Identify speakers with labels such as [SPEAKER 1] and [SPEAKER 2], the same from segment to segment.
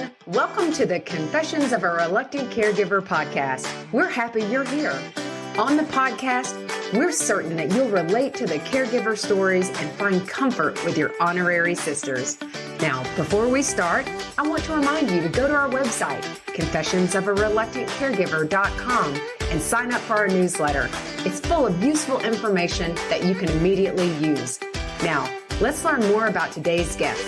[SPEAKER 1] everyone. Welcome to the Confessions of a Reluctant Caregiver podcast. We're happy you're here. On the podcast, we're certain that you'll relate to the caregiver stories and find comfort with your honorary sisters. Now, before we start, I want to remind you to go to our website, confessionsofareluctantcaregiver.com, and sign up for our newsletter. It's full of useful information that you can immediately use. Now, let's learn more about today's guest.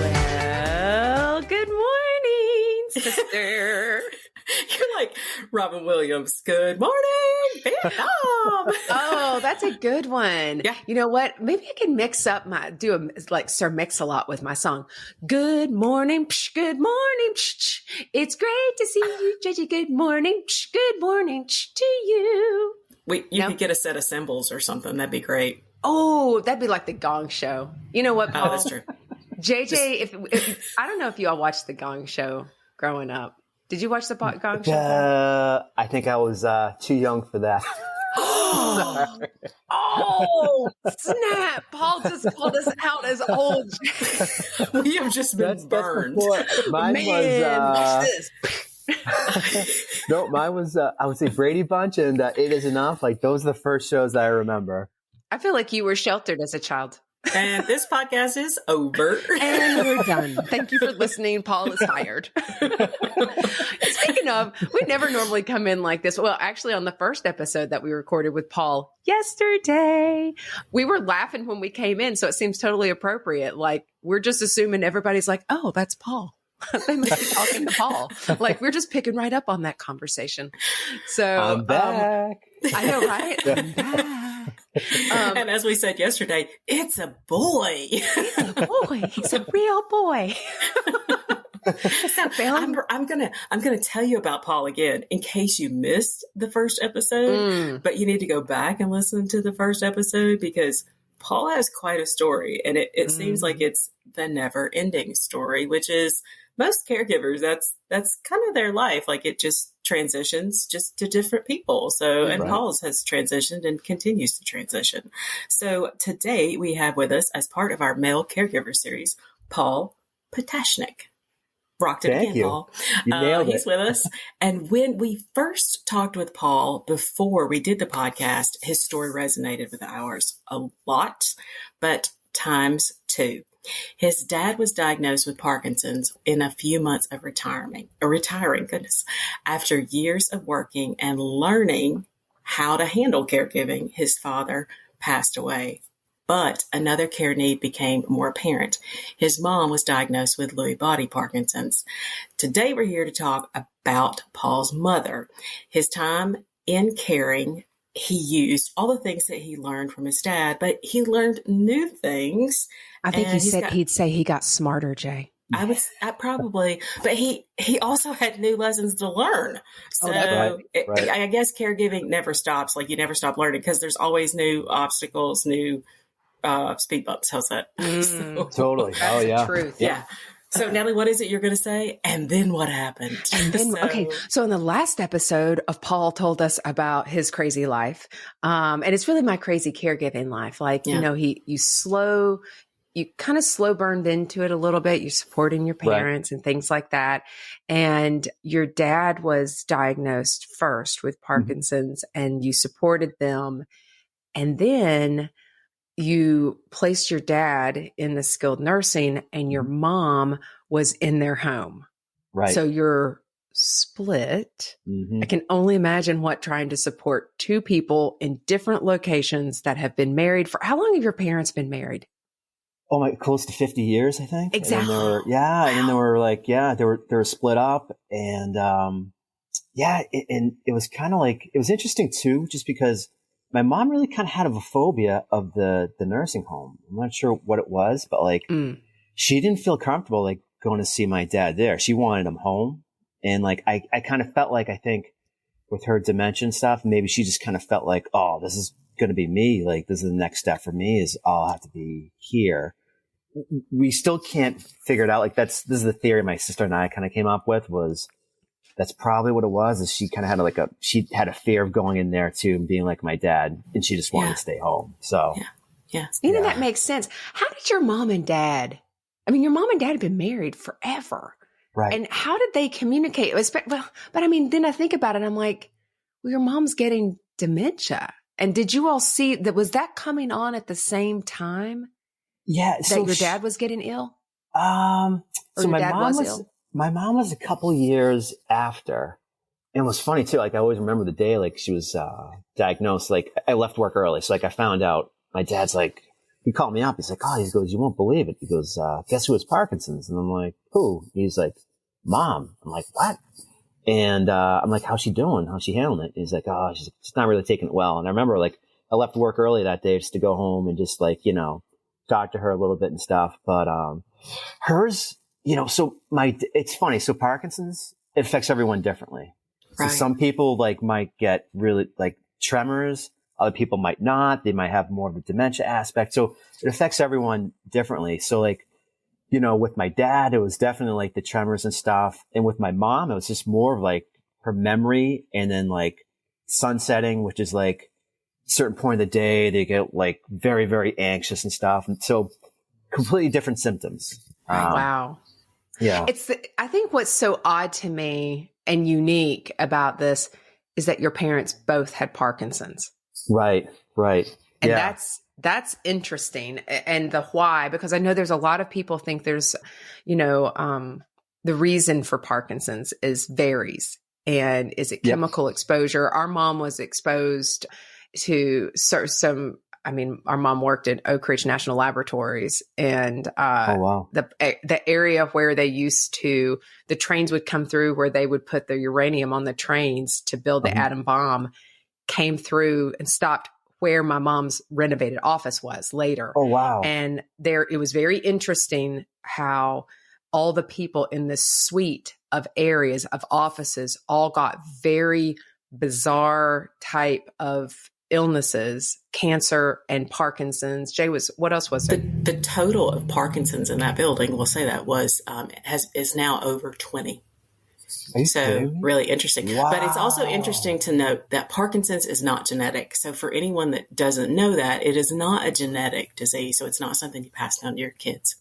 [SPEAKER 1] Well, good morning, sister.
[SPEAKER 2] You're like Robin Williams. Good morning, Vietnam.
[SPEAKER 1] Oh, that's a good one.
[SPEAKER 2] Yeah.
[SPEAKER 1] You know what? Maybe I can like Sir Mix-a-Lot with my song. Good morning, psh, good morning, psh, psh. It's great to see you, JJ. Good morning, psh, good morning psh, to you.
[SPEAKER 2] Wait, you could get a set of cymbals or something. That'd be great.
[SPEAKER 1] Oh, that'd be like the Gong Show. You know what, Paul?
[SPEAKER 2] Oh, that's true.
[SPEAKER 1] JJ, if I don't know if you all watched the Gong Show growing up. Did you watch the Gong Show?
[SPEAKER 3] I think I was too young for that.
[SPEAKER 1] Oh, snap. Paul just called us out as old.
[SPEAKER 2] We have just been burned.
[SPEAKER 3] Mine
[SPEAKER 1] watch
[SPEAKER 3] was... No, mine was, I would say Brady Bunch and It Is Enough. Like, those are the first shows I remember.
[SPEAKER 1] I feel like you were sheltered as a child.
[SPEAKER 2] And this podcast is over.
[SPEAKER 1] And we're done. Thank you for listening. Paul is fired. Speaking of, we never normally come in like this. Well, actually, on the first episode that we recorded with Paul yesterday, we were laughing when we came in. So it seems totally appropriate. Like, we're just assuming everybody's like, oh, that's Paul. They must be talking to Paul. Like, we're just picking right up on that conversation. So
[SPEAKER 3] I'm back.
[SPEAKER 1] I know, right? I'm back.
[SPEAKER 2] And as we said yesterday, it's a boy.
[SPEAKER 1] He's a boy. He's a real boy.
[SPEAKER 2] So I'm gonna tell you about Paul again in case you missed the first episode. But you need to go back and listen to the first episode because Paul has quite a story, and it seems like it's the never-ending story, which is most caregivers. That's kind of their life. Like, it just transitions just to different people. So, and
[SPEAKER 3] Right.
[SPEAKER 2] Paul's has transitioned and continues to transition. So today we have with us, as part of our male caregiver series, Paul Ptashnick. Rocked it
[SPEAKER 3] Thank
[SPEAKER 2] again,
[SPEAKER 3] you.
[SPEAKER 2] Paul.
[SPEAKER 3] You nailed
[SPEAKER 2] He's
[SPEAKER 3] it.
[SPEAKER 2] with us. And when we first talked with Paul before we did the podcast, his story resonated with ours a lot, but times two. His dad was diagnosed with Parkinson's in a few months of retiring, after years of working and learning how to handle caregiving. His father passed away, but another care need became more apparent. His mom was diagnosed with Lewy body Parkinson's. Today, we're here to talk about Paul's mother. His time in caring, he used all the things that he learned from his dad, but he learned new things.
[SPEAKER 1] I think he'd say he got smarter, Jay.
[SPEAKER 2] I probably, but he also had new lessons to learn. So
[SPEAKER 3] Right.
[SPEAKER 2] I guess caregiving never stops. Like, you never stop learning because there's always new obstacles, new speed bumps. How's that?
[SPEAKER 3] Totally. Oh, yeah.
[SPEAKER 1] Truth.
[SPEAKER 2] Yeah. So, Natalie, what is it you're going to say? And then what happened?
[SPEAKER 1] And then, so in the last episode of Paul told us about his crazy life. And it's really my crazy caregiving life. Like, you know, you kind of slow burned into it a little bit. You're supporting your parents and things like that. And your dad was diagnosed first with Parkinson's and you supported them. And then you placed your dad in the skilled nursing and your mom was in their home.
[SPEAKER 3] Right.
[SPEAKER 1] So you're split. I can only imagine what trying to support two people in different locations that have been married for, how long have your parents been married?
[SPEAKER 3] Oh my, close to 50 years, I think.
[SPEAKER 1] Exactly.
[SPEAKER 3] And then they were like, they were split up, and and it was kind of like, it was interesting too, just because my mom really kind of had a phobia of the nursing home. I'm not sure what it was, but like she didn't feel comfortable like going to see my dad there. She wanted him home, and like I kind of felt like, I think with her dementia and stuff, maybe she just kind of felt like, oh, this is going to be me. Like, this is the next step for me, is I'll have to be here. We still can't figure it out. Like, this is the theory my sister and I kind of came up with, was that's probably what it was, is she kind of had she had a fear of going in there too and being like my dad, and she just wanted to stay home. So
[SPEAKER 1] that makes sense. How did your mom and dad I mean, your mom and dad had been married forever.
[SPEAKER 3] Right.
[SPEAKER 1] And how did they communicate? Well, but I mean, then I think about it, I'm like, well, your mom's getting dementia. And did you all see that? Was that coming on at the same time?
[SPEAKER 3] Yeah.
[SPEAKER 1] That your dad was getting ill?
[SPEAKER 3] So
[SPEAKER 1] my
[SPEAKER 3] mom was a couple years after. And it was funny too. Like I always remember the day, like she was, diagnosed. Like I left work early. So like I found out my dad's like, he called me up. He's like, he goes, you won't believe it. He goes, guess who has Parkinson's? And I'm like, who? He's like, Mom. I'm like, what? And, I'm like, how's she doing? How's she handling it? He's like, she's not really taking it well. And I remember like I left work early that day just to go home and just like, talk to her a little bit and stuff. But, hers, it's funny. So Parkinson's, it affects everyone differently. Right. So some people like might get really like tremors. Other people might not. They might have more of the dementia aspect. So it affects everyone differently. So like, with my dad, it was definitely like the tremors and stuff. And with my mom, it was just more of like her memory and then like sunsetting, which is like a certain point of the day, they get like very, very anxious and stuff. And so completely different symptoms.
[SPEAKER 1] Wow.
[SPEAKER 3] Yeah.
[SPEAKER 1] I think what's so odd to me and unique about this is that your parents both had Parkinson's.
[SPEAKER 3] Right.
[SPEAKER 1] And that's interesting. And the why, because I know there's a lot of people think there's, the reason for Parkinson's varies. And is it chemical exposure? Our mom was exposed to our mom worked at Oak Ridge National Laboratories, and the area where they the trains would come through where they would put the uranium on the trains to build the atom bomb came through and stopped where my mom's renovated office was later.
[SPEAKER 3] Oh, wow.
[SPEAKER 1] And it was very interesting how all the people in this suite of areas of offices all got very bizarre type of illnesses, cancer and Parkinson's. Jay, what else was it?
[SPEAKER 2] The total of Parkinson's in that building, we'll say that is now over 20. So really interesting. Wow. But it's also interesting to note that Parkinson's is not genetic. So for anyone that doesn't know that, it is not a genetic disease. So it's not something you pass down to your kids.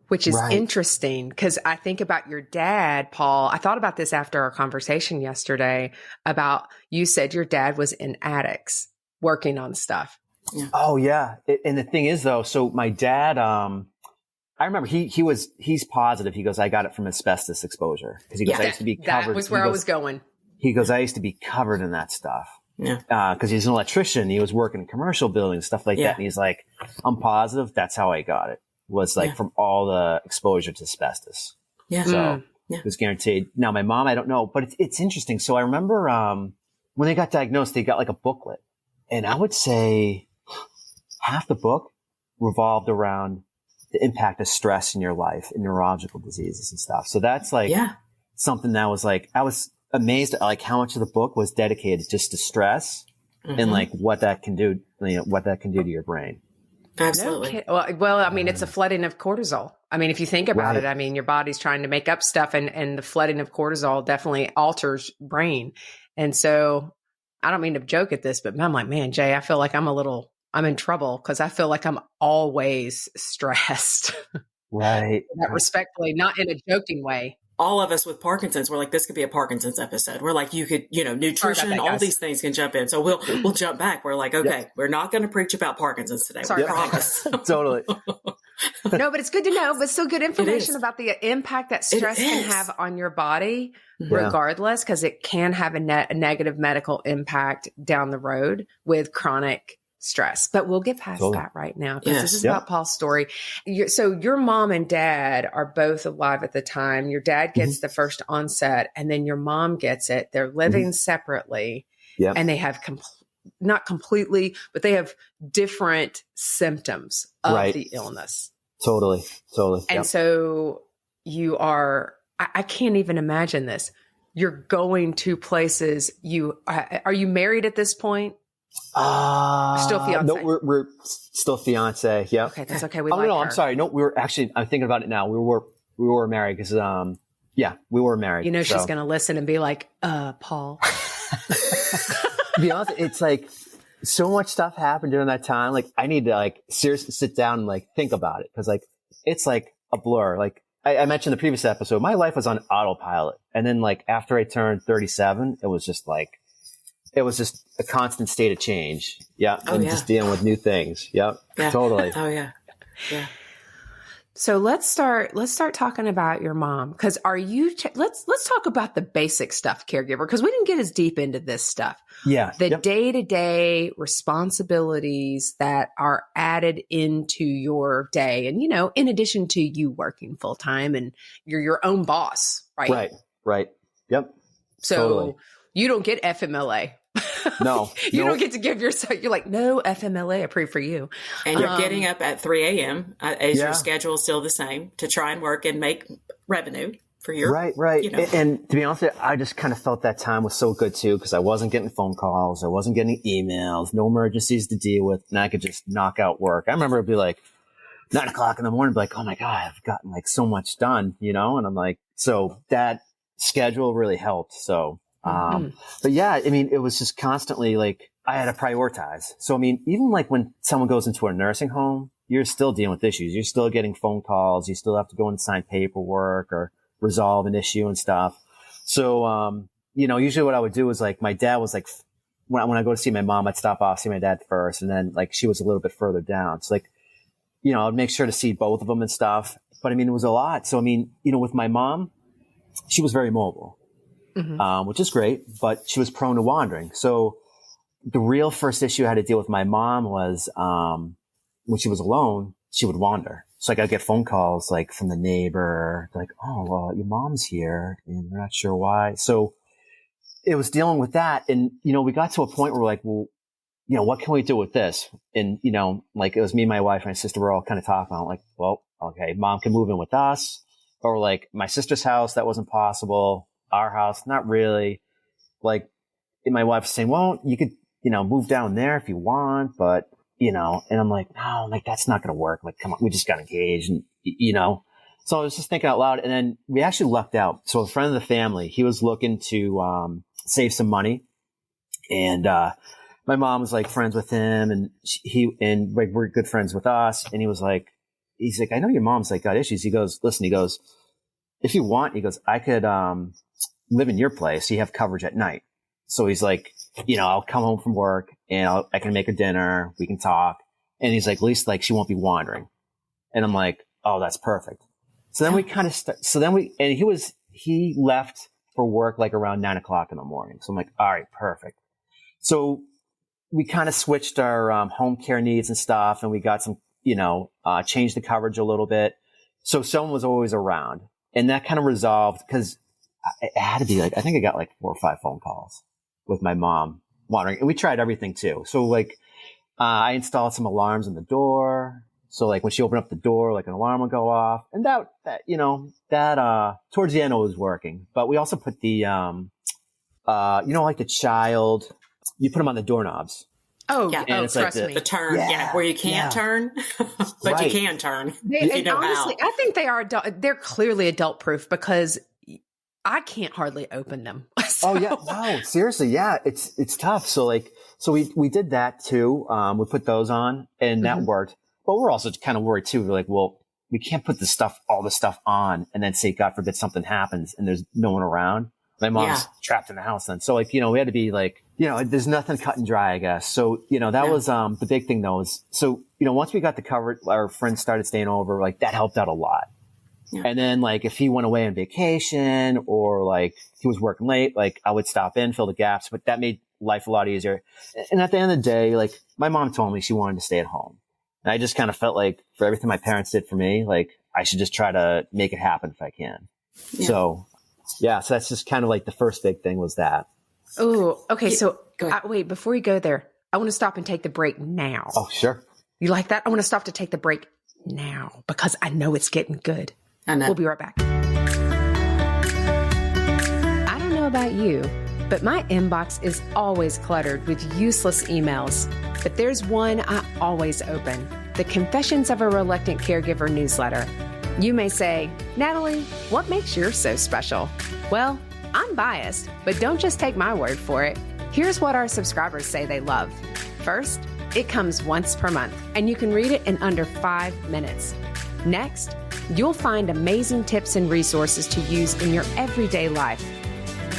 [SPEAKER 1] Which is interesting because I think about your dad, Paul. I thought about this after our conversation yesterday about you said your dad was in attics working on stuff.
[SPEAKER 3] Yeah. Oh, yeah. And the thing is, though, so my dad, I remember he's positive. He goes, I got it from asbestos exposure. Because he goes, I used to be covered.
[SPEAKER 1] That was where I was going.
[SPEAKER 3] He goes, I used to be covered in that stuff.
[SPEAKER 2] Yeah.
[SPEAKER 3] Because he's an electrician. He was working in commercial buildings, stuff like that. And he's like, I'm positive that's how I got it. Was like from all the exposure to asbestos.
[SPEAKER 2] Yeah.
[SPEAKER 3] So it was guaranteed. Now, my mom, I don't know, but it's interesting. So I remember when they got diagnosed, they got like a booklet. And I would say half the book revolved around the impact of stress in your life and neurological diseases and stuff. So that's like something that was like, I was amazed at like how much of the book was dedicated just to stress and like what that can do, what that can do to your brain.
[SPEAKER 2] Absolutely.
[SPEAKER 1] Well, I mean, it's a flooding of cortisol. I mean, if you think about it, I mean, your body's trying to make up stuff and the flooding of cortisol definitely alters brain. And so I don't mean to joke at this, but I'm like, man, Jay, I feel like I'm in trouble because I feel like I'm always stressed.
[SPEAKER 3] Right.
[SPEAKER 1] Respectfully, not in a joking way.
[SPEAKER 2] All of us with Parkinson's, we're like, this could be a Parkinson's episode. We're like, you could, nutrition, all these things can jump in. So we'll jump back. We're like, okay, we're not going to preach about Parkinson's today.
[SPEAKER 1] Sorry,
[SPEAKER 2] we promise.
[SPEAKER 3] Totally.
[SPEAKER 1] No, but it's good to know, but still good information about the impact that stress can have on your body, regardless, because it can have a negative medical impact down the road with chronic stress. But we'll get past that right now because this is about Paul's story. So your mom and dad are both alive at the time. Your dad gets the first onset and then your mom gets it. They're living separately and they have not completely, but they have different symptoms of the illness.
[SPEAKER 3] Totally.
[SPEAKER 1] And so you are, I can't even imagine this. You're going to places. Are you married at this point? Still fiance?
[SPEAKER 3] No, we're still fiance. Yeah.
[SPEAKER 1] Okay, that's okay.
[SPEAKER 3] I'm sorry. No, I'm thinking about it now. We were married because, we were married.
[SPEAKER 1] She's going to listen and be like, Paul.
[SPEAKER 3] To be honest, it's like so much stuff happened during that time. Like I need to like seriously sit down and like think about it. Cause like, it's like a blur. Like I mentioned in the previous episode, my life was on autopilot. And then like after I turned 37, it was just a constant state of change. Yeah. And just dealing with new things. Yep. Yeah. Totally.
[SPEAKER 2] Oh yeah. Yeah.
[SPEAKER 1] So let's start talking about your mom. Cause let's talk about the basic stuff, caregiver. Cause we didn't get as deep into this stuff.
[SPEAKER 3] Yeah.
[SPEAKER 1] The day-to-day responsibilities that are added into your day. And, in addition to you working full time and you're your own boss, right?
[SPEAKER 3] Right. Yep.
[SPEAKER 1] So totally. You don't get FMLA.
[SPEAKER 3] No.
[SPEAKER 1] You don't get to give yourself, you're like, no FMLA approved for you.
[SPEAKER 2] And you're getting up at 3 a.m. Is your schedule still the same to try and work and make revenue for your...
[SPEAKER 3] Right. And to be honest with you, I just kind of felt that time was so good too, because I wasn't getting phone calls. I wasn't getting emails, no emergencies to deal with. And I could just knock out work. I remember it'd be like 9 o'clock in the morning, be like, oh my God, I've gotten like so much done, And I'm like, so that schedule really helped. So... but yeah, I mean, it was just constantly like I had to prioritize. So, I mean, even like when someone goes into a nursing home, you're still dealing with issues. You're still getting phone calls. You still have to go and sign paperwork or resolve an issue and stuff. So, usually what I would do is like my dad was like, when I go to see my mom, I'd stop off, see my dad first. And then like she was a little bit further down. So like, I'd make sure to see both of them and stuff. But I mean, it was a lot. So, I mean, with my mom, she was very mobile. Which is great, but she was prone to wandering. So the real first issue I had to deal with my mom was, when she was alone, she would wander. So like I'd get phone calls like from the neighbor, like, oh, well, your mom's here and we're not sure why. So it was dealing with that. And, we got to a point where we're like, well, what can we do with this? And, like it was me, my wife, and my sister were all kind of talking about like, well, okay, mom can move in with us, or like my sister's house. That wasn't possible. Our house, not really. Like, and my wife was saying, well, you could, move down there if you want, but, and I'm like, no, like, that's not going to work. Like, come on, we just got engaged and, so I was just thinking out loud, and then we actually lucked out. So a friend of the family, he was looking to, save some money, and, my mom was like friends with him, and like, we're good friends with us. And he's like, I know your mom's like got issues. He goes, listen, if you want, I could, live in your place. You have coverage at night. So he's like, I'll come home from work and I can make her dinner. We can talk. And he's like, at least like she won't be wandering. And I'm like, oh, that's perfect. So then we kind of he left for work like around 9 o'clock in the morning. So I'm like, all right, perfect. So we kind of switched our home care needs and stuff. And we got some, changed the coverage a little bit. So someone was always around, and that kind of resolved because it had to be like, I think I got like 4 or 5 phone calls with my mom wandering, and we tried everything too. So like, I installed some alarms on the door. So like when she opened up the door, like an alarm would go off, and that towards the end it was working. But we also put the, like the child, you put them on the doorknobs.
[SPEAKER 2] Oh, yeah.
[SPEAKER 1] And it's trust
[SPEAKER 2] like
[SPEAKER 1] me.
[SPEAKER 2] The turn, where you can't turn, but you can turn.
[SPEAKER 1] And honestly, I think they are they're clearly adult proof because I can't hardly open them. So.
[SPEAKER 3] Oh yeah, no, seriously, yeah, it's tough. So we did that too. We put those on, and that worked. But we're also kind of worried too. We're like, well, we can't put all the stuff on, and then say, God forbid, something happens, and there's no one around. My mom's trapped in the house then. So like, we had to be like, there's nothing cut and dry, I guess. So, that was, the big thing though is, so, once we got the coverage, our friends started staying over, like that helped out a lot. Yeah. And then like, if he went away on vacation or like he was working late, like I would stop in, fill the gaps, but that made life a lot easier. And at the end of the day, like my mom told me she wanted to stay at home. And I just kind of felt like for everything my parents did for me, like I should just try to make it happen if I can. Yeah. So that's just kind of like the first big thing was that.
[SPEAKER 1] Oh, okay. So wait, before you go there, I want to stop and take the break now.
[SPEAKER 3] Oh, sure.
[SPEAKER 1] You like that? I want to stop to take the break now because I know it's getting good.
[SPEAKER 2] I know.
[SPEAKER 1] We'll be right back. I don't know about you, but my inbox is always cluttered with useless emails. But there's one I always open, the Confessions of a Reluctant Caregiver newsletter. You may say, Natalie, what makes yours so special? Well, I'm biased, but don't just take my word for it. Here's what our subscribers say they love. First, It comes once per month, and you can read it in under 5 minutes. Next, you'll find amazing tips and resources to use in your everyday life.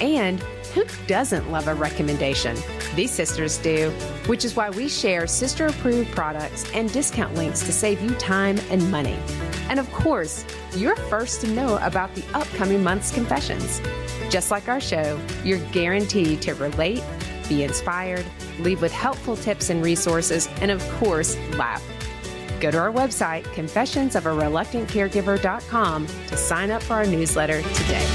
[SPEAKER 1] And who doesn't love a recommendation? These sisters do, which is why we share sister-approved products and discount links to save you time and money. And of course, you're first to know about the upcoming month's confessions. Just like our show, you're guaranteed to relate, be inspired, leave with helpful tips and resources, and of course, laugh. Go to our website, confessionsofareluctantcaregiver.com, to sign up for our newsletter today.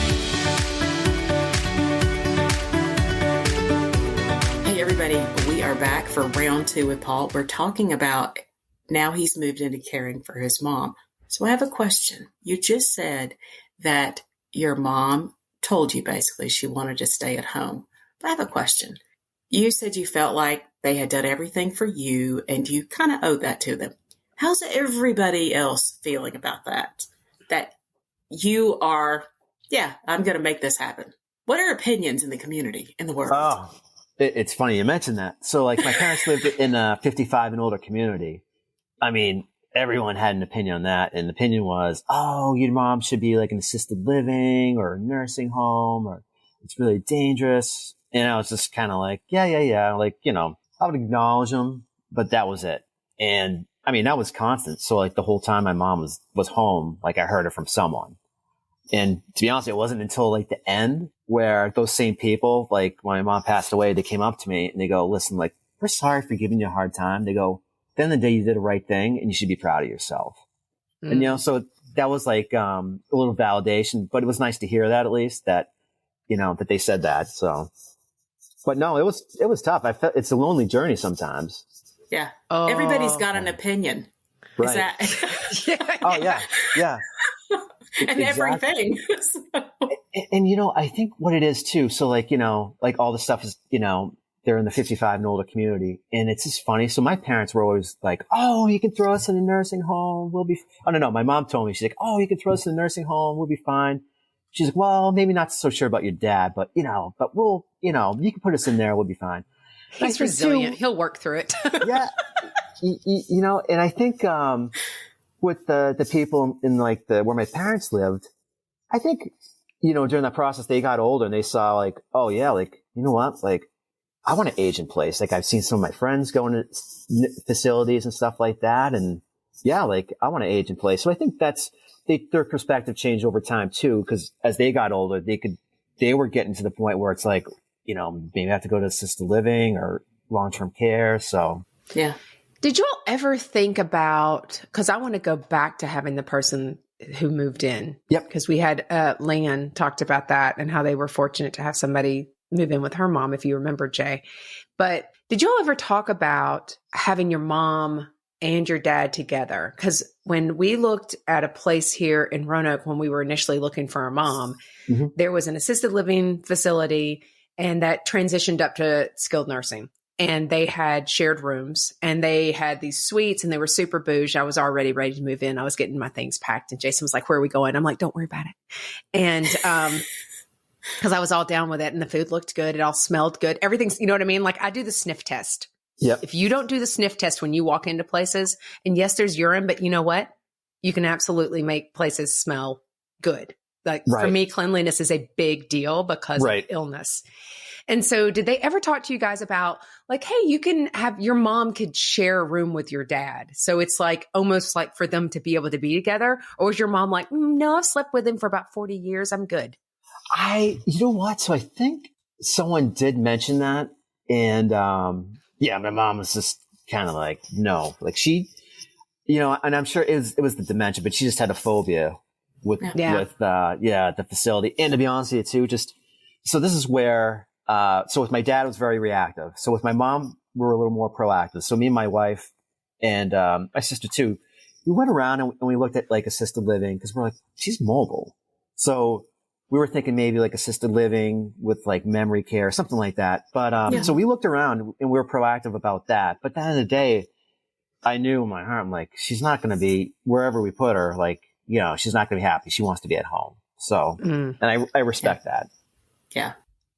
[SPEAKER 2] Hey, everybody. We are back for round 2 with Paul. We're talking about now he's moved into caring for his mom. So I have a question. You just said that your mom told you basically she wanted to stay at home. But I have a question. You said you felt like they had done everything for you and you kind of owed that to them. How's everybody else feeling about that? That you are, I'm going to make this happen. What are opinions in the community, in the world?
[SPEAKER 3] Oh, it's funny you mentioned that. So like my parents lived in a 55 and older community. I mean, everyone had an opinion on that. And the opinion was, oh, your mom should be like an assisted living or a nursing home, or it's really dangerous. And I was just kind of like, yeah. Like, I would acknowledge them, but that was it. And I mean, that was constant. So like the whole time my mom was home, like I heard it from someone. And to be honest, it wasn't until like the end where those same people, like when my mom passed away, they came up to me and they go, listen, like, we're sorry for giving you a hard time. They go, at the end of the day, you did the right thing and you should be proud of yourself. And, so that was like, a little validation, but it was nice to hear that at least that, that they said that. So, but no, it was tough. I felt it's a lonely journey sometimes.
[SPEAKER 2] Yeah. Oh. Everybody's got an opinion.
[SPEAKER 3] Right.
[SPEAKER 2] Is that?
[SPEAKER 3] Oh yeah.
[SPEAKER 2] And everything.
[SPEAKER 3] And I think what it is too. So like, like all the stuff is, they're in the 55 and older community, and it's just funny. So my parents were always like, oh, you can throw us in a nursing home. I don't know. My mom told me, she's like, oh, you can throw us in a nursing home. We'll be fine. She's like, well, maybe not so sure about your dad, but but we'll, you can put us in there. We'll be fine.
[SPEAKER 1] He's resilient. He'll work through it.
[SPEAKER 3] Yeah. And I think, with the people in like where my parents lived, I think, during that process, they got older and they saw like, oh yeah, like, you know what? Like, I want to age in place. Like I've seen some of my friends go into facilities and stuff like that. And yeah, like I want to age in place. So I think their perspective changed over time too. Cause as they got older, they were getting to the point where it's like, maybe have to go to assisted living or long-term care. So
[SPEAKER 2] yeah.
[SPEAKER 1] Did you all ever think about, because I want to go back to having the person who moved in.
[SPEAKER 3] Yep.
[SPEAKER 1] Because we had Lan talked about that and how they were fortunate to have somebody move in with her mom, if you remember, Jay. But did you all ever talk about having your mom and your dad together? Because when we looked at a place here in Roanoke, when we were initially looking for a mom, there was an assisted living facility and that transitioned up to skilled nursing. And they had shared rooms and they had these suites and they were super bougie. I was already ready to move in. I was getting my things packed and Jason was like, where are we going? I'm like, don't worry about it. And, cause I was all down with it and the food looked good. It all smelled good. Everything's, you know what I mean? Like I do the sniff test.
[SPEAKER 3] Yep.
[SPEAKER 1] If you don't do the sniff test when you walk into places, and yes, there's urine, but you know what? You can absolutely make places smell good. Like for me, cleanliness is a big deal because of illness. And so did they ever talk to you guys about like, hey, you can have your mom could share a room with your dad. So it's like almost like for them to be able to be together. Or was your mom like, no, I've slept with him for about 40 years. I'm good.
[SPEAKER 3] You know what? So I think someone did mention that. And, my mom was just kind of like, no, like she, and I'm sure it was the dementia, but she just had a phobia with the facility. And to be honest with you too, so this is where, so with my dad, it was very reactive. So with my mom, we were a little more proactive. So me and my wife and, my sister too, we went around and we looked at like assisted living because we're like, she's mobile. So we were thinking maybe like assisted living with like memory care, something like that. But, so we looked around and we were proactive about that. But at the end of the day, I knew in my heart, I'm like, she's not going to be wherever we put her. Like, she's not going to be happy. She wants to be at home. So, and I respect that.
[SPEAKER 2] Yeah.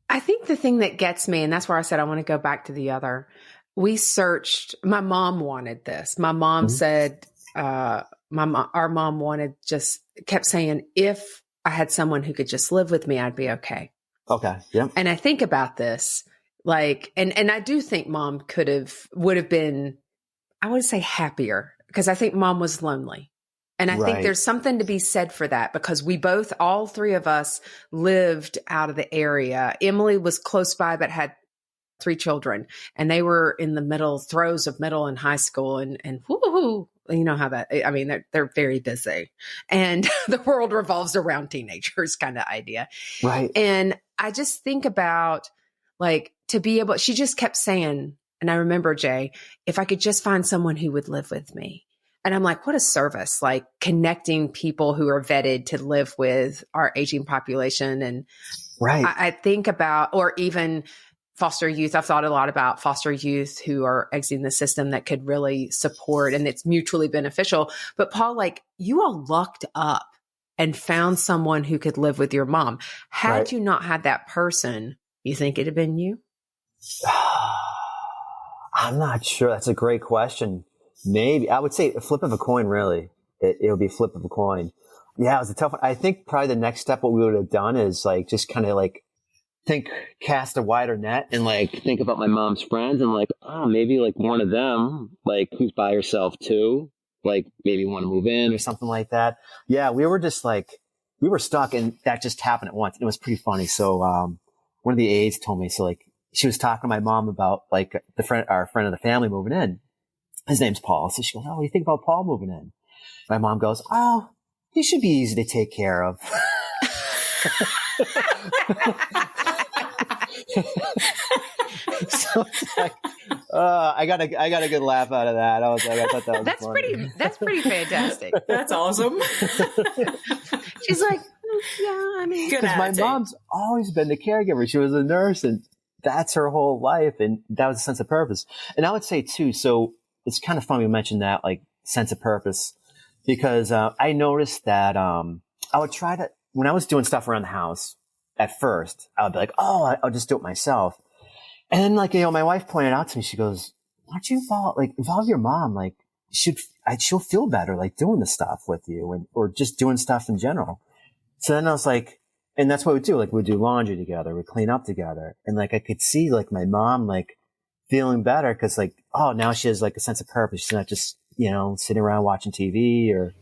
[SPEAKER 1] I think the thing that gets me, and that's where I said I want to go back to the other, we searched. My mom wanted this. My mom said, our mom kept saying, if I had someone who could just live with me, I'd be okay.
[SPEAKER 3] Okay. Yeah.
[SPEAKER 1] And I think about this, like, and I do think mom would have been, I would say, happier, because I think mom was lonely. And I think there's something to be said for that, because all three of us lived out of the area. Emily was close by, but had 3 children, and they were in the throes of middle and high school, and whoo, you know how that, I mean, they're very busy, and the world revolves around teenagers kind of idea.
[SPEAKER 3] Right.
[SPEAKER 1] And I just think about, like, to be able, she just kept saying, and I remember, Jay, if I could just find someone who would live with me. And I'm like, what a service, like connecting people who are vetted to live with our aging population. And I think about, or even foster youth. I've thought a lot about foster youth who are exiting the system that could really support, and it's mutually beneficial. But Paul, like, you all lucked up and found someone who could live with your mom. Had you not had that person, you think it'd have been you?
[SPEAKER 3] I'm not sure. That's a great question. Maybe. I would say a flip of a coin, really. It would be a flip of a coin. Yeah, it was a tough one. I think probably the next step, what we would have done is like, just kind of like, cast a wider net and like think about my mom's friends and like, oh, maybe like one of them, like who's by herself too, like maybe want to move in or something like that. Yeah, we were just like, we were stuck, and that just happened at once. It was pretty funny. So one of the aides told me, so like she was talking to my mom about like our friend of the family moving in. His name's Paul. So she goes, oh, what do you think about Paul moving in? My mom goes, oh, he should be easy to take care of. So it's like, I got a good laugh out of that. I was like, I thought that was funny.
[SPEAKER 1] That's pretty fantastic.
[SPEAKER 2] That's awesome.
[SPEAKER 1] She's like, yeah, I mean,
[SPEAKER 3] because my mom's always been the caregiver. She was a nurse, and that's her whole life, and that was a sense of purpose. And I would say too, so it's kind of funny you mentioned that, like, sense of purpose, because I noticed that I would try to, when I was doing stuff around the house, at first, I would be like, oh, I'll just do it myself. And then, like, my wife pointed out to me, she goes, why don't you involve your mom? Like, she'll feel better, like, doing the stuff with you, or just doing stuff in general. So then I was like, and that's what we do. Like, we'd do laundry together, we'd clean up together. And like, I could see like my mom, like, feeling better, because like, oh, now she has like a sense of purpose. She's not just, sitting around watching TV or,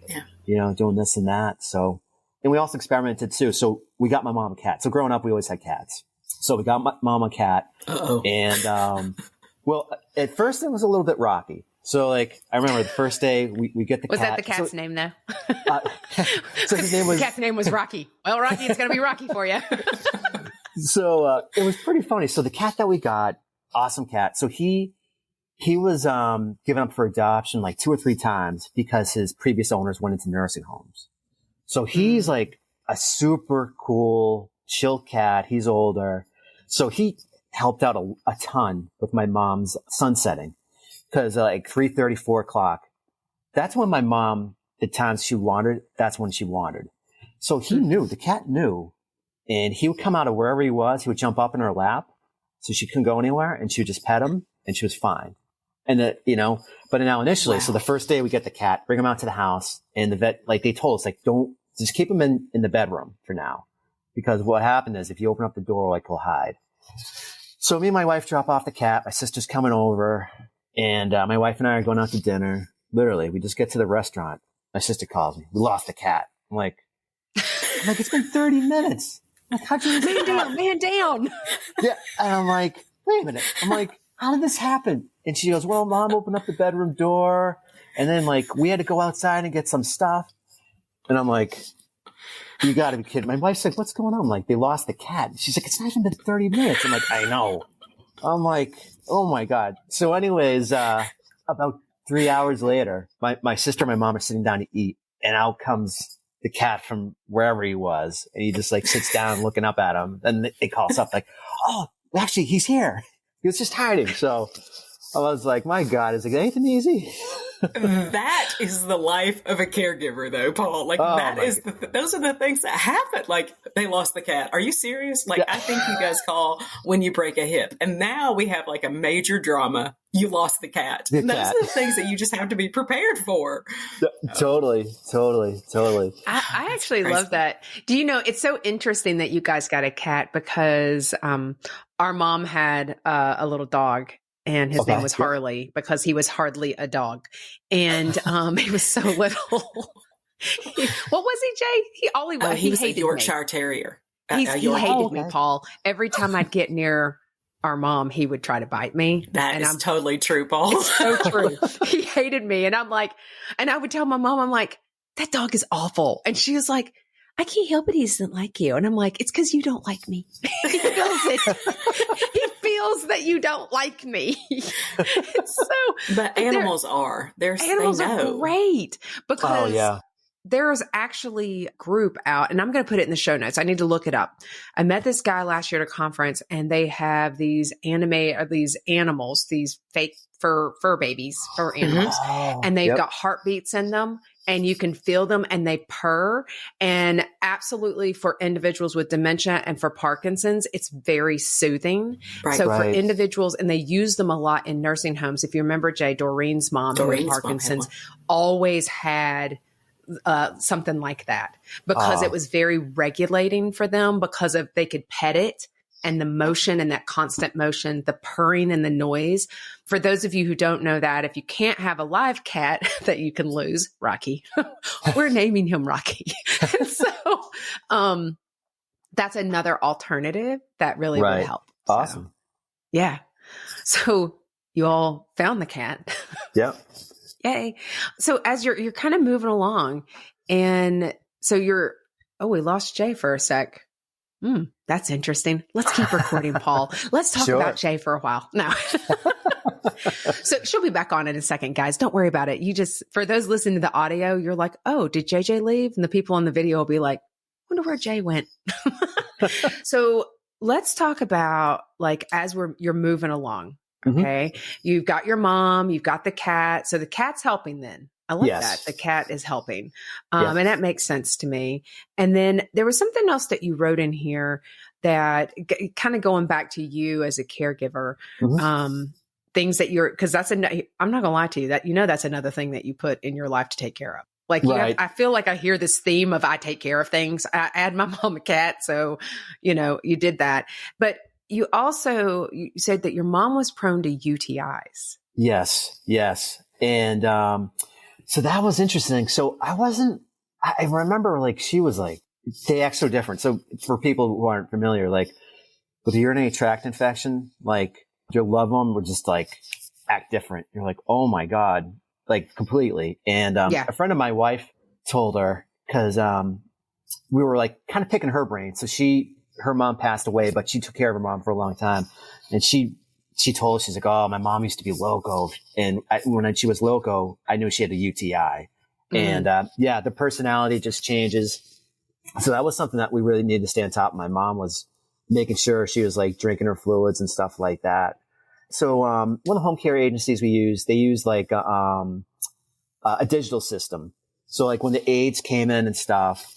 [SPEAKER 3] doing this and that. So, and we also experimented too. So we got my mom a cat. So growing up, we always had cats. So we got my mom a cat.
[SPEAKER 2] Uh-oh.
[SPEAKER 3] And, well, at first it was a little bit rocky. So like, I remember the first day we get the cat.
[SPEAKER 1] Was that the cat's name though?
[SPEAKER 3] So his name was...
[SPEAKER 1] The cat's name was Rocky. Well, Rocky, it's going to be Rocky for you.
[SPEAKER 3] So, it was pretty funny. So the cat that we got, awesome cat. So he was, given up for adoption like 2 or 3 times because his previous owners went into nursing homes. So he's like a super cool, chill cat. He's older. So he helped out a ton with my mom's sunsetting, because like 3:30, 4 o'clock, that's when my mom, the times she wandered, that's when she wandered. So he knew, the cat knew, and he would come out of wherever he was. He would jump up in her lap, so she couldn't go anywhere, and she would just pet him, and she was fine. And but now initially, wow. So the first day we get the cat, bring him out to the house, and the vet, like, they told us, like, don't, just keep him in the bedroom for now. Because what happened is, if you open up the door, like, he'll hide. So me and my wife drop off the cat. My sister's coming over, and my wife and I are going out to dinner. Literally, we just get to the restaurant. My sister calls me. We lost the cat. I'm like, it's been 30 minutes. Like, how'd you
[SPEAKER 1] man down.
[SPEAKER 3] Yeah. And I'm like, wait a minute. I'm like, how did this happen? And she goes, well, Mom opened up the bedroom door, and then like we had to go outside and get some stuff. And I'm like, you gotta be kidding. My wife's like, what's going on? I'm like, they lost the cat. She's like, it's not even been 30 minutes. I'm like, I know. I'm like, oh my God. So anyways, about 3 hours later, my sister and my mom are sitting down to eat, and out comes the cat from wherever he was. And he just like sits down looking up at him. Then they call us up like, oh, actually he's here. He was just hiding. So I was like, my God, is it anything easy?
[SPEAKER 2] That is the life of a caregiver, though, Paul. Like, those are the things that happen. Like, they lost the cat. Are you serious? Like, I think you guys call when you break a hip. And now we have like a major drama. You lost the cat. Those are the things that you just have to be prepared for.
[SPEAKER 3] Totally.
[SPEAKER 1] I actually love that. Do you know, it's so interesting that you guys got a cat because our mom had a little dog. And his name was Harley because he was hardly a dog. And he was so little. What was he, Jay?
[SPEAKER 2] He was
[SPEAKER 1] hated
[SPEAKER 2] a Yorkshire
[SPEAKER 1] me.
[SPEAKER 2] Terrier.
[SPEAKER 1] He hated me, Paul. Every time I'd get near our mom, he would try to bite me.
[SPEAKER 2] That is totally true, Paul.
[SPEAKER 1] It's so true. He hated me. And I'm like, and I would tell my mom, I'm like, that dog is awful. And she was like, I can't help it. He doesn't like you. And I'm like, it's because you don't like me. He feels it. He feels that you don't like me.
[SPEAKER 2] But animals are.
[SPEAKER 1] Animals are great because there's actually a group out, and I'm going to put it in the show notes. I need to look it up. I met this guy last year at a conference, and they have these animals, these fake fur babies, fur animals, and they've got heartbeats in them. And you can feel them and they purr. And absolutely for individuals with dementia and for Parkinson's, it's very soothing. For individuals, and they use them a lot in nursing homes. If you remember, Jay, Doreen's mom, who had Parkinson's, always had something like that because it was very regulating for them because they could pet it. And the motion and that constant motion, the purring and the noise. For those of you who don't know that, if you can't have a live cat that you can lose, Rocky, we're naming him Rocky. And so that's another alternative that really would help.
[SPEAKER 3] Awesome.
[SPEAKER 1] So, yeah. So you all found the cat.
[SPEAKER 3] Yep.
[SPEAKER 1] Yay. So as you're kind of moving along, and so we lost Jay for a sec. That's interesting. Let's keep recording, Paul. Let's talk about Jay for a while. No. So she'll be back on in a second, guys. Don't worry about it. For those listening to the audio, you're like, oh, did JJ leave? And the people on the video will be like, wonder where Jay went. So let's talk about as you're moving along. Okay. You've got your mom, you've got the cat. So the cat's helping then. I love that. The cat is helping. And that makes sense to me. And then there was something else that you wrote in here that kind of going back to you as a caregiver, things that because I'm not gonna lie to you that's another thing that you put in your life to take care of. I feel like I hear this theme of I take care of things. I had my mom a cat. So, you did that, but you said that your mom was prone to UTIs.
[SPEAKER 3] Yes. And, so that was interesting. So I remember she was they act so different. So for people who aren't familiar, with a urinary tract infection, your loved one would just act different. You're like, oh my God, completely. And, a friend of my wife told her cause, we were kind of picking her brain. So her mom passed away, but she took care of her mom for a long time. And she told us, she's like, oh, my mom used to be loco. And when she was loco, I knew she had a UTI. And, the personality just changes. So that was something that we really needed to stay on top of. My mom was making sure she was drinking her fluids and stuff like that. So, one of the home care agencies we use, they use a digital system. So when the aides came in and stuff,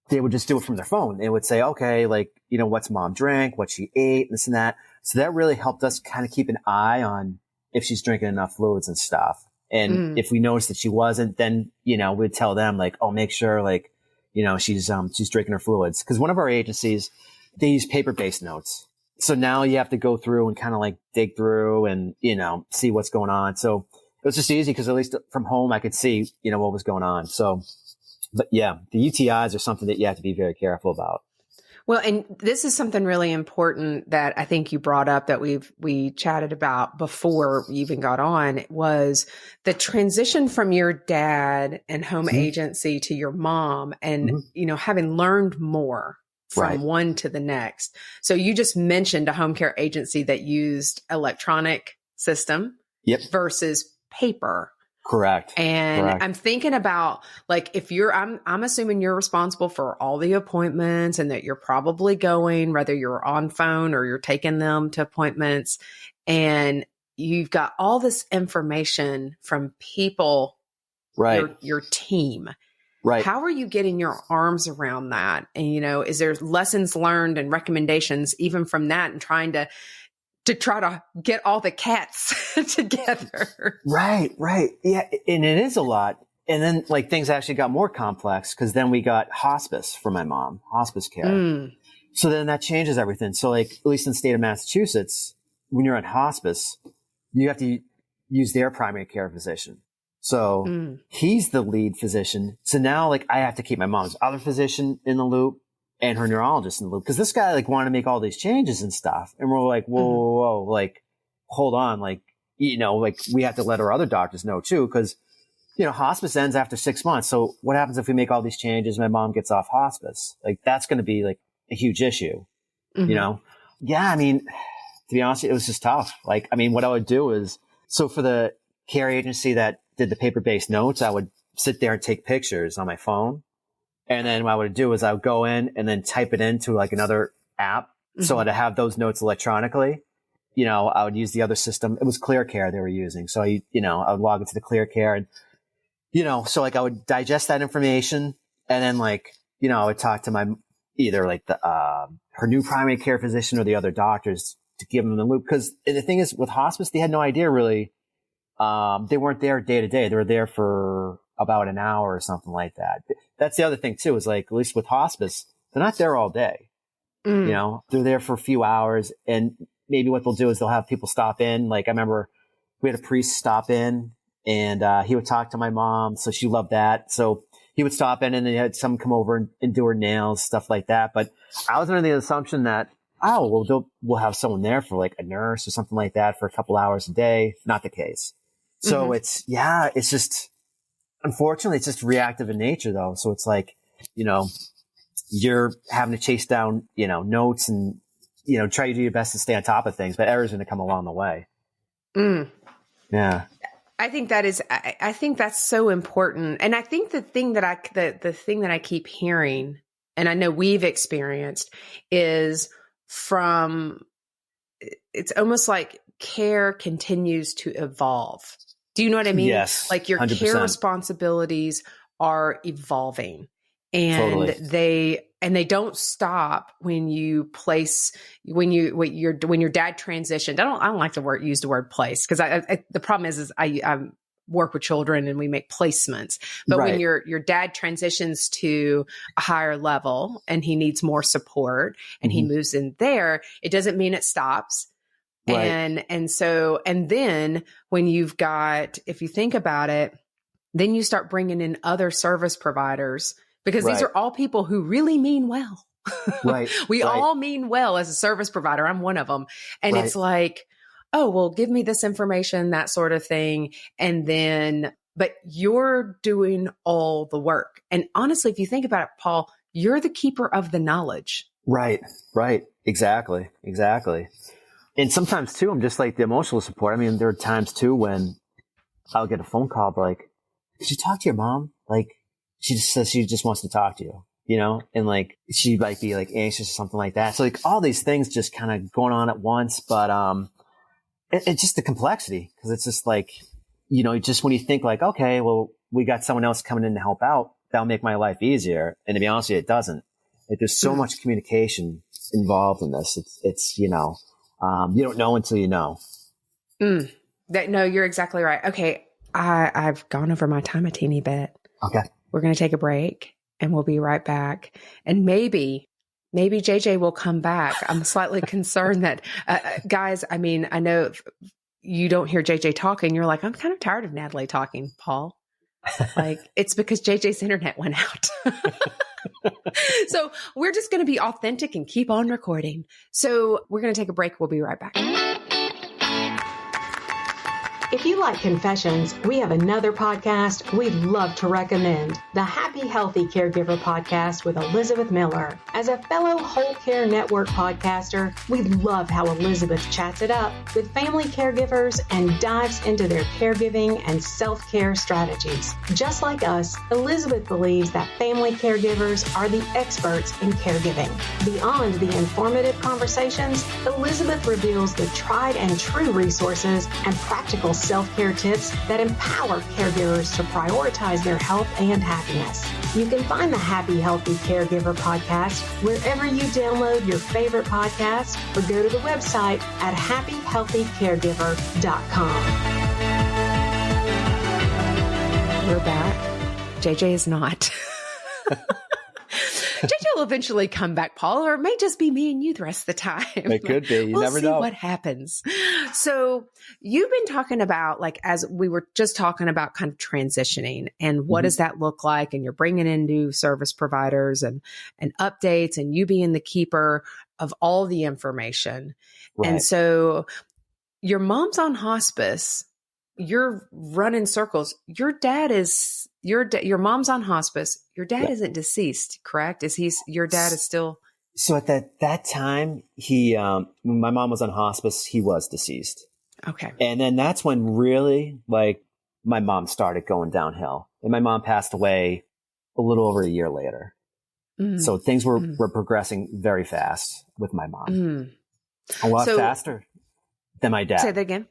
[SPEAKER 3] they would just do it from their phone. It would say, okay, what's mom drank, what she ate, this and that. So that really helped us kind of keep an eye on if she's drinking enough fluids and stuff. And if we noticed that she wasn't, then, we'd tell them oh, make sure she's drinking her fluids. Cause one of our agencies, they use paper-based notes. So now you have to go through and kind of dig through and, see what's going on. So it was just easy because at least from home, I could see, what was going on. So, but yeah, the UTIs are something that you have to be very careful about.
[SPEAKER 1] Well, and this is something really important that I think you brought up that we chatted about before we even got on was the transition from your dad and home agency to your mom and, having learned more from one to the next. So you just mentioned a home care agency that used electronic system versus paper.
[SPEAKER 3] Correct.
[SPEAKER 1] And I'm thinking about if I'm assuming you're responsible for all the appointments and that you're probably going, whether you're on phone or you're taking them to appointments, and you've got all this information from people,
[SPEAKER 3] right,
[SPEAKER 1] your team.
[SPEAKER 3] right.
[SPEAKER 1] How are you getting your arms around that? And, is there lessons learned and recommendations even from that, and trying to try to get all the cats together?
[SPEAKER 3] Right. Yeah. And it is a lot. And then things actually got more complex, because then we got hospice for my mom, hospice care. So then that changes everything. So at least in the state of Massachusetts, when you're on hospice, you have to use their primary care physician. So he's the lead physician. So now I have to keep my mom's other physician in the loop and her neurologist in the loop, because this guy wanted to make all these changes and stuff. And we're like, whoa, hold on. We have to let our other doctors know too, because hospice ends after 6 months. So what happens if we make all these changes? My mom gets off hospice. That's going to be a huge issue, Yeah. I mean, to be honest, it was just tough. What I would do is, so for the care agency that did the paper-based notes, I would sit there and take pictures on my phone. And then what I would do is I would go in and then type it into another app. So I'd have those notes electronically. I would use the other system. It was ClearCare they were using. So I would log into the ClearCare, and so I would digest that information, and then I would talk to my either her new primary care physician or the other doctors to give them the loop. Because the thing is, with hospice, they had no idea really. They weren't there day to day. They were there for about an hour or something like that. That's the other thing too, is at least with hospice, they're not there all day. They're there for a few hours, and maybe what they'll do is they'll have people stop in. I remember we had a priest stop in, and he would talk to my mom. So she loved that. So he would stop in, and then he had someone come over and do her nails, stuff like that. But I was under the assumption that, we'll have someone there for a nurse or something like that for a couple hours a day. Not the case. So it's just, unfortunately, it's just reactive in nature though. So it's you're having to chase down, notes and, try to do your best to stay on top of things, but errors going to come along the way. Yeah.
[SPEAKER 1] I think that's so important. And I think the thing that I keep hearing, and I know we've experienced, is it's almost like care continues to evolve. Do you know what I mean?
[SPEAKER 3] Yes.
[SPEAKER 1] Your
[SPEAKER 3] 100%.
[SPEAKER 1] care responsibilities are evolving, and
[SPEAKER 3] totally.
[SPEAKER 1] they don't stop when your dad transitioned. I don't like to use the word place, because the problem is I work with children and we make placements. But when your dad transitions to a higher level and he needs more support and he moves in there, it doesn't mean it stops. Right. And then when you've got, if you think about it, then you start bringing in other service providers, because these are all people who really mean well.
[SPEAKER 3] Right.
[SPEAKER 1] We all mean well as a service provider. I'm one of them. And it's oh, well, give me this information, that sort of thing. And then, but you're doing all the work. And honestly, if you think about it, Paul, you're the keeper of the knowledge.
[SPEAKER 3] Right. Exactly. And sometimes too, I'm just the emotional support. I mean, there are times too when I'll get a phone call, did you talk to your mom? She just says she just wants to talk to you, and she might be anxious or something like that. So all these things just kind of going on at once, but, it's just the complexity, because it's just just when you think okay, well, we got someone else coming in to help out, that'll make my life easier. And to be honest with you, it doesn't. There's so much communication involved in this. It's you don't know until you know.
[SPEAKER 1] No, you're exactly right. Okay. I've gone over my time a teeny bit.
[SPEAKER 3] Okay.
[SPEAKER 1] We're going to take a break and we'll be right back. And maybe JJ will come back. I'm slightly concerned that, guys, I mean, I know you don't hear JJ talking. You're like, I'm kind of tired of Natalie talking, Paul. It's because JJ's internet went out. So we're just going to be authentic and keep on recording. So we're going to take a break. We'll be right back.
[SPEAKER 4] If If you like confessions, we have another podcast we'd love to recommend, the Happy Healthy Caregiver podcast with Elizabeth Miller. As a fellow Whole Care Network podcaster, we love how Elizabeth chats it up with family caregivers and dives into their caregiving and self-care strategies. Just like us, Elizabeth believes that family caregivers are the experts in caregiving. Beyond the informative conversations, Elizabeth reveals the tried and true resources and practical self-care tips that empower caregivers to prioritize their health and happiness. You can find the Happy Healthy Caregiver podcast wherever you download your favorite podcast or go to the website at happyhealthycaregiver.com.
[SPEAKER 1] We're back. JJ is not. JJ will eventually come back, Paul, or it may just be me and you the rest of the time.
[SPEAKER 3] It could be. You never know.
[SPEAKER 1] We'll see what happens. So you've been talking about, like, as we were just talking about kind of transitioning and what does that look like? And you're bringing in new service providers and updates and you being the keeper of all the information.
[SPEAKER 3] Right.
[SPEAKER 1] And so your mom's on hospice. You're running circles. Your mom's on hospice. Your dad isn't deceased, correct? Your dad is still.
[SPEAKER 3] So at that time, when my mom was on hospice, he was deceased.
[SPEAKER 1] Okay.
[SPEAKER 3] And then that's when really, like, my mom started going downhill, and my mom passed away a little over a year later. So things were progressing very fast with my mom, a lot faster than my dad.
[SPEAKER 1] Say that again.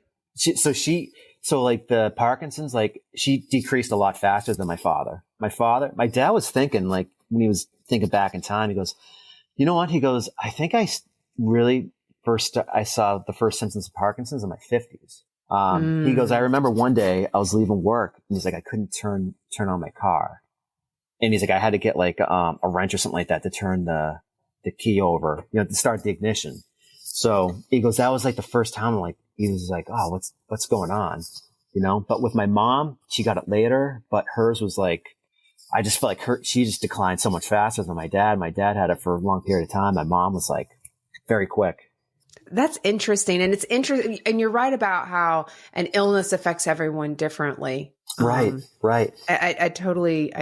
[SPEAKER 3] So like the Parkinson's, like, she decreased a lot faster than my father. My dad was thinking, like, when he was thinking back in time, he goes, you know what? He goes, I think I saw the first symptoms of Parkinson's in my 50s. He goes, I remember one day I was leaving work and he's like, I couldn't turn on my car. And he's like, I had to get like a wrench or something like that to turn the key over, to start the ignition. So he goes, that was like the first time, like, he was like, oh, what's going on? But with my mom, she got it later, but hers was like, I just felt like she just declined so much faster than my dad. My dad had it for a long period of time. My mom was like very quick.
[SPEAKER 1] That's interesting. And it's interesting. And you're right about how an illness affects everyone differently.
[SPEAKER 3] Right. Right.
[SPEAKER 1] I totally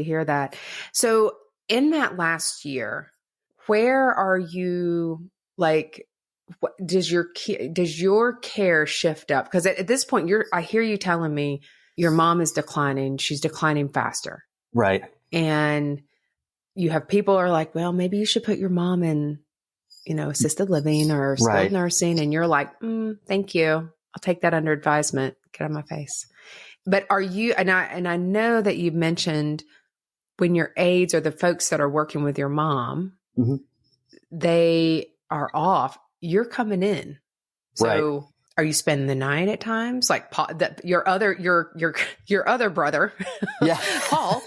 [SPEAKER 1] hear that. So in that last year, where are you, like, does your care shift up? Because at this point, I hear you telling me your mom is declining. She's declining faster.
[SPEAKER 3] Right.
[SPEAKER 1] And you have people are like, well, maybe you should put your mom in, assisted living or skilled nursing. And you're like, thank you. I'll take that under advisement. Get out of my face. But are you, and I know that you mentioned when your aides or the folks that are working with your mom, they are off, you're coming in. So are you spending the night at times? Like your other brother, Paul,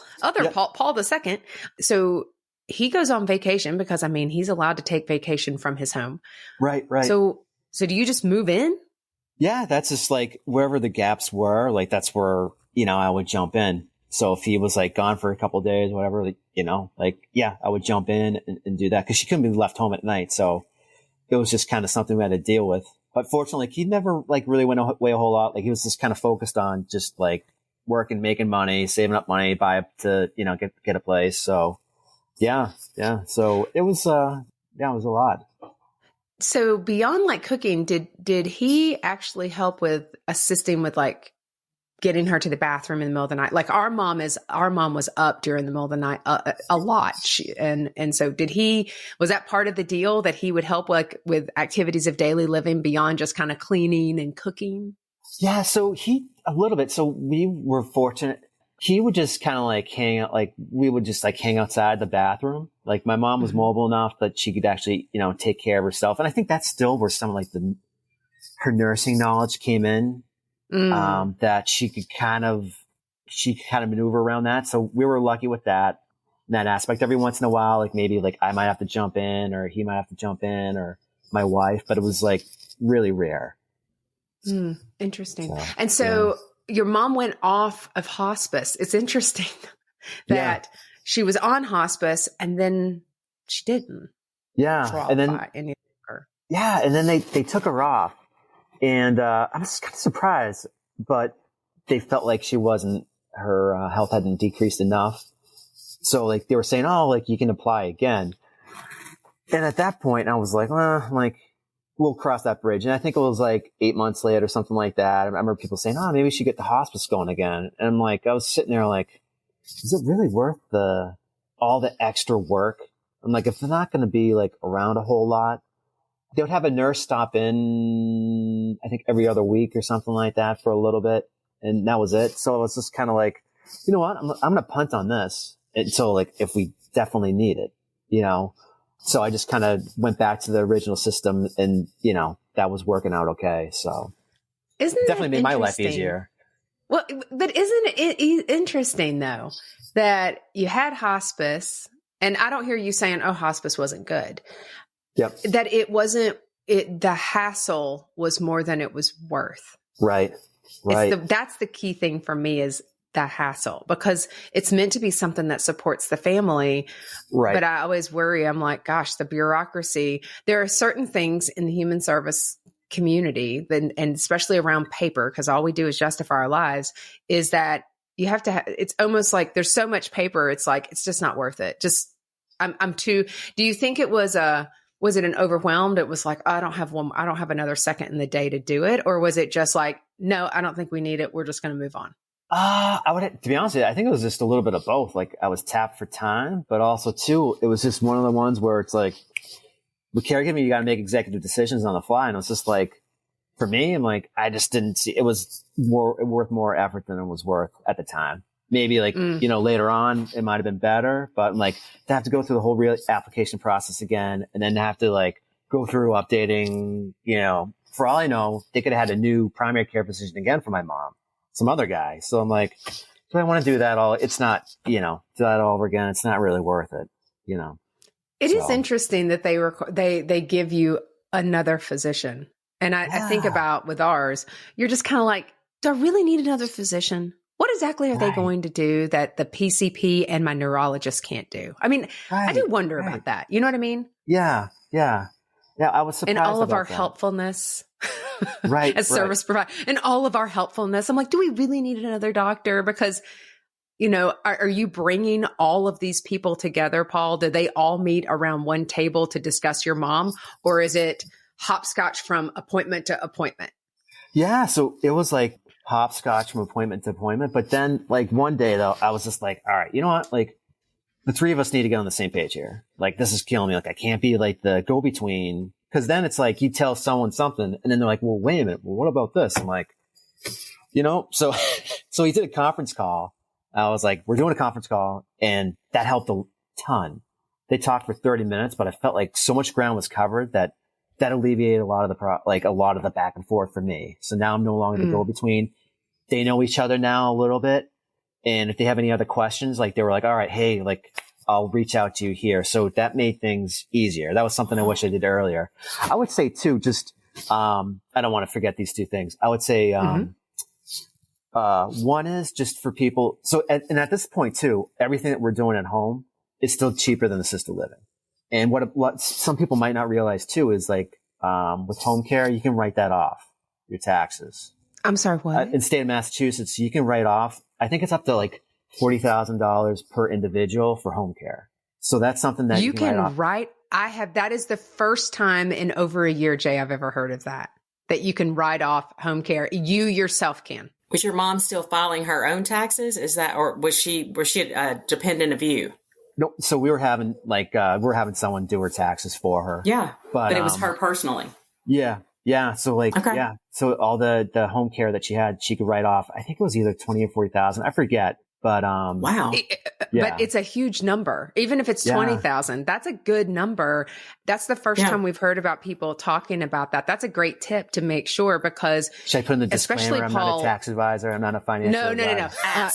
[SPEAKER 1] Paul the second. So he goes on vacation because, he's allowed to take vacation from his home.
[SPEAKER 3] Right. Right.
[SPEAKER 1] So do you just move in?
[SPEAKER 3] Yeah, that's just like wherever the gaps were, like that's where, I would jump in. So if he was like gone for a couple of days, whatever, I would jump in and do that because she couldn't be left home at night. So it was just kind of something we had to deal with. But fortunately, he never like really went away a whole lot. Like he was just kind of focused on just like working, making money, saving up money, buy up to, get a place. So yeah. So it was a lot.
[SPEAKER 1] So beyond like cooking, did he actually help with assisting with like getting her to the bathroom in the middle of the night? Like our mom was up during the middle of the night a lot. And so was that part of the deal that he would help like with activities of daily living beyond just kind of cleaning and cooking?
[SPEAKER 3] Yeah. So a little bit. So we were fortunate. He would just kind of like hang out, like we would just like hang outside the bathroom. Like my mom was mobile enough that she could actually, take care of herself. And I think that's still where some of like her nursing knowledge came in, that she could kind of maneuver around that. So we were lucky with that aspect. Every once in a while, like maybe like I might have to jump in or he might have to jump in or my wife, but it was like really rare.
[SPEAKER 1] Interesting. So your mom went off of hospice. It's interesting that she was on hospice and then she didn't.
[SPEAKER 3] Yeah. And then, and then they took her off and, I was kind of surprised but they felt like her health hadn't decreased enough. So like they were saying, oh, like you can apply again. And at that point I was like, we'll cross that bridge. And I think it was like 8 months later or something like that. I remember people saying, oh, maybe we should get the hospice going again. And I'm like, I was sitting there like, is it really worth all the extra work? I'm like, if they're not going to be like around a whole lot, they would have a nurse stop in, I think every other week or something like that for a little bit. And that was it. So it was just kind of like, you know what? I'm going to punt on this until like, if we definitely need it, you know? So I just kind of went back to the original system and, you know, that was working out okay. So definitely made my life easier.
[SPEAKER 1] Well, but isn't it interesting though, that you had hospice, and I don't hear you saying, oh, hospice wasn't good.
[SPEAKER 3] Yep.
[SPEAKER 1] That it wasn't, the hassle was more than it was worth.
[SPEAKER 3] Right. Right.
[SPEAKER 1] That's the key thing for me is the hassle, because it's meant to be something that supports the family. Right. But I always worry, I'm like, gosh, the bureaucracy, there are certain things in the human service community, and especially around paper, because all we do is justify our lives, is that you have to it's almost like there's so much paper. It's like, it's just not worth it. Just, I'm too, do you think it was it an overwhelmed? It was like, oh, I don't have another second in the day to do it. Or was it just like, no, I don't think we need it. We're just going to move on.
[SPEAKER 3] To be honest with you, I think it was just a little bit of both. Like I was tapped for time, but also too, it was just one of the ones where it's like, with caregiving, you got to make executive decisions on the fly. And it was just like, for me, I'm like, I just didn't see, it was worth more effort than it was worth at the time. Maybe like, you know, later on, it might've been better, but like to have to go through the whole real application process again, and then to have to like go through updating, you know, for all I know, they could have had a new primary care physician again for my mom, some other guy. So I'm like, do I want to do that all? It's not, you know, do that all over again. It's not really worth it, you know.
[SPEAKER 1] It is interesting that they give you another physician. And I think about with ours, you're just kind of like, do I really need another physician? What exactly are they going to do that the PCP and my neurologist can't do? I mean, I do wonder about that. You know what I mean?
[SPEAKER 3] Yeah. I was surprised.
[SPEAKER 1] And all of our
[SPEAKER 3] that.
[SPEAKER 1] Helpfulness,
[SPEAKER 3] as
[SPEAKER 1] service provider, and all of our helpfulness. I'm like, do we really need another doctor? Because, you know, are you bringing all of these people together, Paul? Do they all meet around one table to discuss your mom, or is it hopscotch from appointment to appointment?
[SPEAKER 3] Yeah, so it was like hopscotch from appointment to appointment. But then like one day though, I was just like, all right, you know what? Like the three of us need to get on the same page here. Like this is killing me. Like I can't be like the go-between, because then it's like you tell someone something and then they're like, well, wait a minute. Well, what about this? I'm like, you know, so we did a conference call. I was like, we're doing a conference call, and that helped a ton. They talked for 30 minutes, but I felt like so much ground was covered that alleviated a lot of the back and forth for me. So now I'm no longer the go-between. They know each other now a little bit. And if they have any other questions, like they were like, all right, hey, like I'll reach out to you here. So that made things easier. That was something I wish I did earlier. I would say too, just, I don't want to forget these two things. I would say, one is just for people. So, and at this point too, everything that we're doing at home is still cheaper than assisted living. And what some people might not realize too is like, with home care, you can write that off your taxes.
[SPEAKER 1] I'm sorry, what?
[SPEAKER 3] In the state of Massachusetts, you can write off, I think it's up to like $40,000 per individual for home care. So that's something that you can
[SPEAKER 1] write off. That is the first time in over a year, Jay, I've ever heard of that you can write off home care. You yourself can.
[SPEAKER 2] Was your mom still filing her own taxes? Is that, or was she a dependent of you?
[SPEAKER 3] No. So we were having someone do her taxes for her.
[SPEAKER 2] Yeah. But it was her personally.
[SPEAKER 3] Yeah. Yeah. So yeah. So all the home care that she had, she could write off. I think it was either 20 or 40,000. I forget. But,
[SPEAKER 2] wow.
[SPEAKER 1] But it's a huge number. Even if it's 20,000, that's a good number. That's the first time we've heard about people talking about that. That's a great tip to make sure, because
[SPEAKER 3] should I put in the disclaimer? I'm not a tax advisor. I'm not a financial advisor.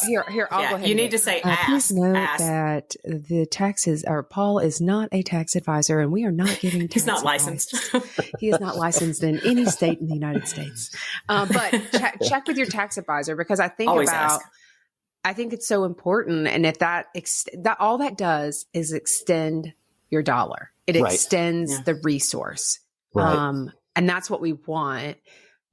[SPEAKER 1] No. Here, I'll go ahead.
[SPEAKER 2] You need to say ask.
[SPEAKER 1] Please note that the taxes, or Paul is not a tax advisor, and we are not giving tax
[SPEAKER 2] He's not licensed.
[SPEAKER 1] He is not licensed in any state in the United States. But check with your tax advisor, because I think
[SPEAKER 2] Always ask.
[SPEAKER 1] I think it's so important. And if that all that does is extend your dollar, it extends the resource.
[SPEAKER 3] Right.
[SPEAKER 1] And that's what we want.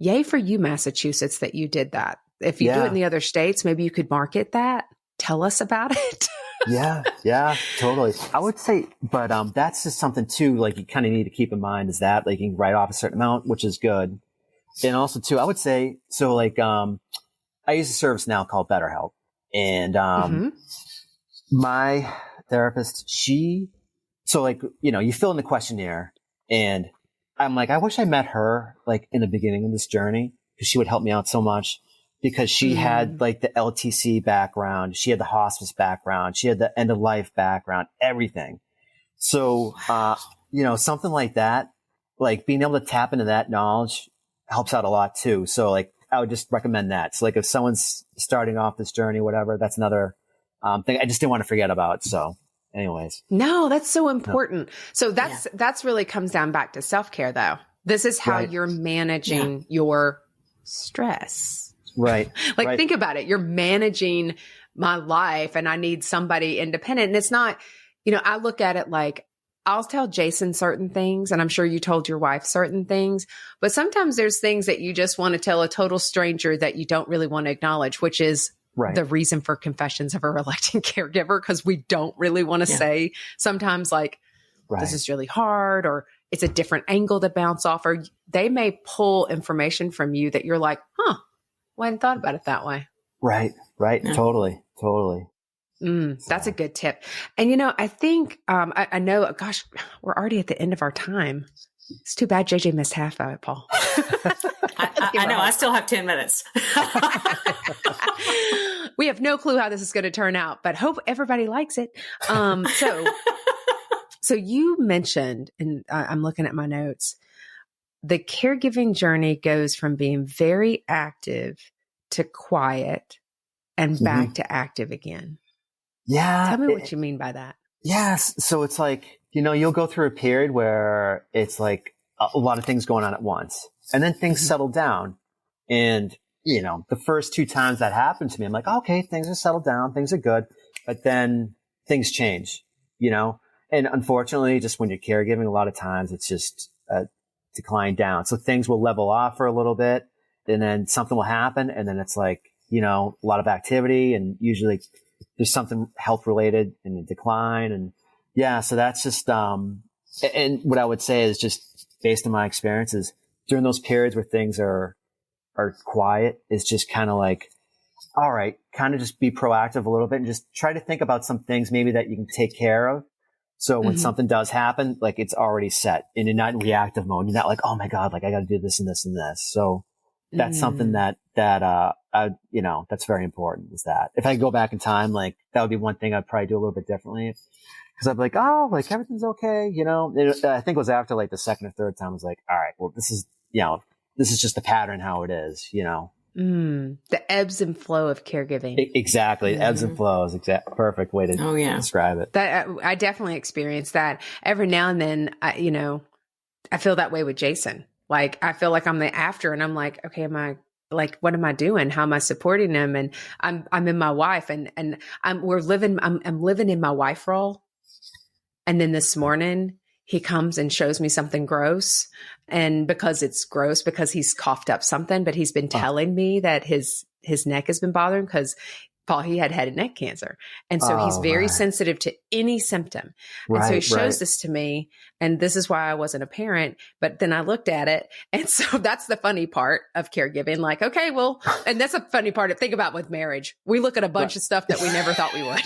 [SPEAKER 1] yay for you, Massachusetts, that you did that. If you do it in the other states, maybe you could market that. Tell us about it.
[SPEAKER 3] Yeah, totally. I would say, but that's just something too, like you kind of need to keep in mind is that like you can write off a certain amount, which is good. And also too, I would say, so like I use a service now called BetterHelp. And my therapist, so like, you fill in the questionnaire and I'm like, I wish I met her like in the beginning of this journey because she would help me out so much because she had like the LTC background. She had the hospice background. She had the end of life background, everything. So, something like that, like being able to tap into that knowledge helps out a lot too. So like, I would just recommend that. So like if someone's starting off this journey, whatever, that's another thing I just didn't want to forget about. So anyways.
[SPEAKER 1] No, that's so important. So that's really comes down back to self-care though. This is how you're managing your stress.
[SPEAKER 3] Right.
[SPEAKER 1] Like think about it. You're managing my life and I need somebody independent. And it's not, I look at it like I'll tell Jason certain things and I'm sure you told your wife certain things, but sometimes there's things that you just want to tell a total stranger that you don't really want to acknowledge, which is the reason for confessions of a reluctant caregiver. Cause we don't really want to say sometimes like, this is really hard or it's a different angle to bounce off, or they may pull information from you that you're like, well, I hadn't thought about it that way.
[SPEAKER 3] Right. Yeah. Totally.
[SPEAKER 1] That's a good tip. And, I think, I know, gosh, we're already at the end of our time. It's too bad JJ missed half of it, Paul.
[SPEAKER 2] I know. I still have 10 minutes.
[SPEAKER 1] We have no clue how this is going to turn out, but hope everybody likes it. So you mentioned, and I'm looking at my notes, the caregiving journey goes from being very active to quiet and back to active again.
[SPEAKER 3] Yeah.
[SPEAKER 1] Tell me what you mean by that.
[SPEAKER 3] Yes. So it's like, you'll go through a period where it's like a lot of things going on at once and then things settle down. And, the first 2 times that happened to me, I'm like, okay, things are settled down. Things are good. But then things change, and unfortunately, just when you're caregiving, a lot of times it's just decline down. So things will level off for a little bit and then something will happen. And then it's like, a lot of activity and usually there's something health related in the decline. And so that's just, and what I would say is just based on my experiences during those periods where things are quiet is just kind of like, all right, kind of just be proactive a little bit and just try to think about some things maybe that you can take care of. So when something does happen, like it's already set and you're not in reactive mode. You're not like, oh my God, like I got to do this and this and this. So that's something that that's very important is that if I could go back in time, like that would be one thing I'd probably do a little bit differently. Cause I'd be like, oh, like everything's okay. I think it was after like the second or third time I was like, all right, well, this is just the pattern, how it is,
[SPEAKER 1] The ebbs and flow of caregiving.
[SPEAKER 3] Exactly. Ebbs and flows. Perfect way to describe it.
[SPEAKER 1] That I definitely experience that every now and then. I feel that way with Jason. Like I feel like I'm the after and I'm like, okay, what am I doing? How am I supporting him? And I'm in my wife and I'm living in my wife role. And then this morning he comes and shows me something gross. And because it's gross, because he's coughed up something, but he's been telling me that his neck has been bothering because Paul, he had head and neck cancer. And so he's very sensitive to any symptom. And so he shows this to me. And this is why I wasn't a parent. But then I looked at it. And so that's the funny part of caregiving. Like, okay, well, and that's a funny part to think about with marriage. We look at a bunch of stuff that we never thought we would.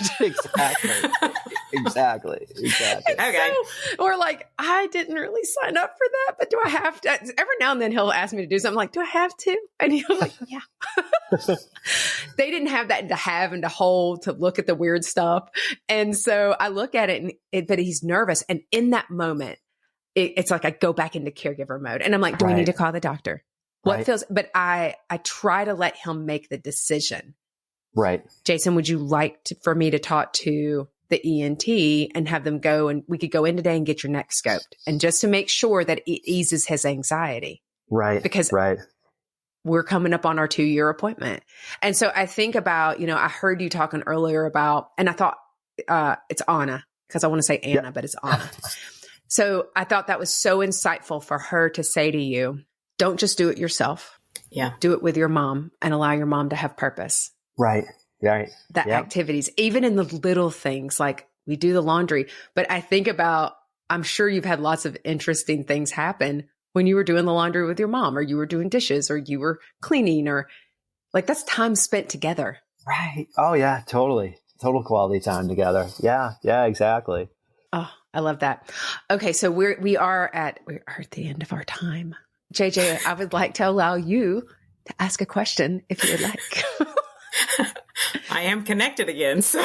[SPEAKER 3] Exactly.
[SPEAKER 2] Okay.
[SPEAKER 1] So, or like, I didn't really sign up for that, but do I have to? Every now and then he'll ask me to do something like, do I have to? And he'll like, yeah. They didn't have that to have and to hold to look at the weird stuff. And so I look at it, but he's nervous. And in that moment, it's like I go back into caregiver mode and I'm like, do we need to call the doctor? What feels, but I try to let him make the decision.
[SPEAKER 3] Right.
[SPEAKER 1] Jason, would you like for me to talk to the ENT and have them go and we could go in today and get your neck scoped and just to make sure that it eases his anxiety.
[SPEAKER 3] Right.
[SPEAKER 1] Because we're coming up on our 2-year appointment. And so I think about, I heard you talking earlier about, and I thought, it's Anna because I want to say Anna, but it's Anna. So I thought that was so insightful for her to say to you, don't just do it yourself.
[SPEAKER 2] Yeah.
[SPEAKER 1] Do it with your mom and allow your mom to have purpose.
[SPEAKER 3] Right. Right.
[SPEAKER 1] That activities, even in the little things, like we do the laundry. But I think about, I'm sure you've had lots of interesting things happen when you were doing the laundry with your mom, or you were doing dishes, or you were cleaning, or like that's time spent together.
[SPEAKER 3] Right. Oh yeah, totally. Total quality time together. Yeah. Yeah, exactly.
[SPEAKER 1] Oh, I love that. Okay. So we are at the end of our time. JJ, I would like to allow you to ask a question if you would like.
[SPEAKER 2] I am connected again. So,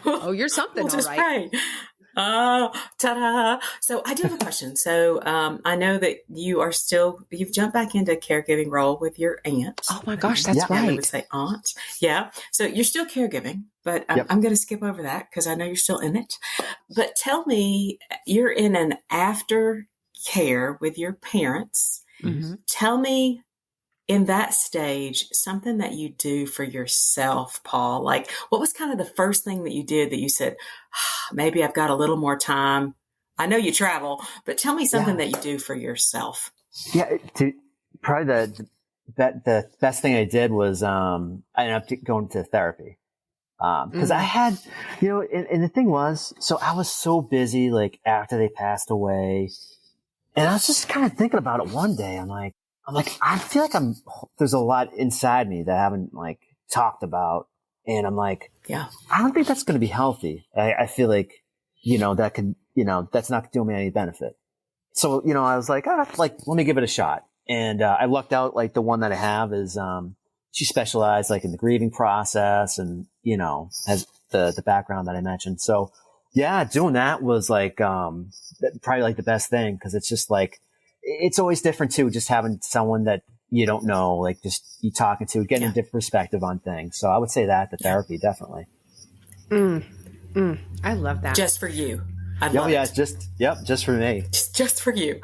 [SPEAKER 1] oh, you're something.
[SPEAKER 2] We'll just
[SPEAKER 1] all right.
[SPEAKER 2] pray. Oh, ta-da. So I do have a question. So I know that you've jumped back into a caregiving role with your aunt.
[SPEAKER 1] Oh my gosh, that's right.
[SPEAKER 2] I would say aunt. Yeah. So you're still caregiving, but I'm going to skip over that because I know you're still in it. But tell me, you're in an aftercare with your parents.
[SPEAKER 1] Mm-hmm.
[SPEAKER 2] Tell me, in that stage, something that you do for yourself, Paul, like what was kind of the first thing that you did that you said, maybe I've got a little more time. I know you travel, but tell me something that you do for yourself.
[SPEAKER 3] Yeah. Probably the best thing I did was, I ended up going to therapy. Cause I had, and the thing was, so I was so busy, like after they passed away, and I was just kind of thinking about it one day. I'm like, I feel like there's a lot inside me that I haven't like talked about. And I'm like,
[SPEAKER 2] yeah,
[SPEAKER 3] I don't think that's going to be healthy. I feel like, that could, that's not doing me any benefit. So, I was like, let me give it a shot. And, I lucked out, like the one that I have is, she specialized like in the grieving process and, has the background that I mentioned. So yeah, doing that was like, probably like the best thing. Cause it's just like, it's always different too, just having someone that you don't know, like just you talking to, getting a different perspective on things. So I would say that the therapy, definitely.
[SPEAKER 1] I love that.
[SPEAKER 2] Just for you.
[SPEAKER 3] Just for me.
[SPEAKER 2] Just for you.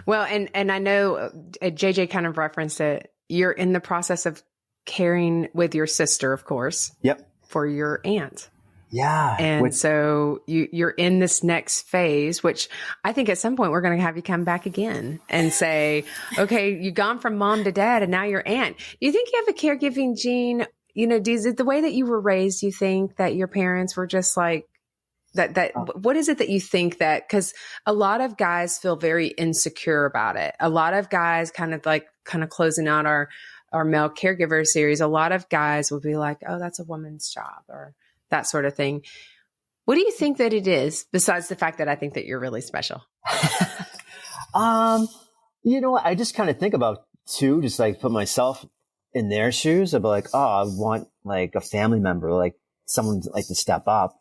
[SPEAKER 1] Well, and I know JJ kind of referenced it. You're in the process of caring with your sister, of course.
[SPEAKER 3] Yep.
[SPEAKER 1] For your aunt.
[SPEAKER 3] Yeah.
[SPEAKER 1] And so you're in this next phase, which I think at some point we're going to have you come back again and say, okay, you've gone from mom to dad and now you're aunt. Do you think you have a caregiving gene? Is it the way that you were raised? You think that your parents were just like that? What is it that you think that, cause a lot of guys feel very insecure about it. A lot of guys kind of closing out our male caregiver series. A lot of guys will be like, oh, that's a woman's job or that sort of thing. What do you think that it is, besides the fact that I think that you're really special?
[SPEAKER 3] I just kind of think about too, just like put myself in their shoes. I'd be like, oh, I want like a family member, like someone like to step up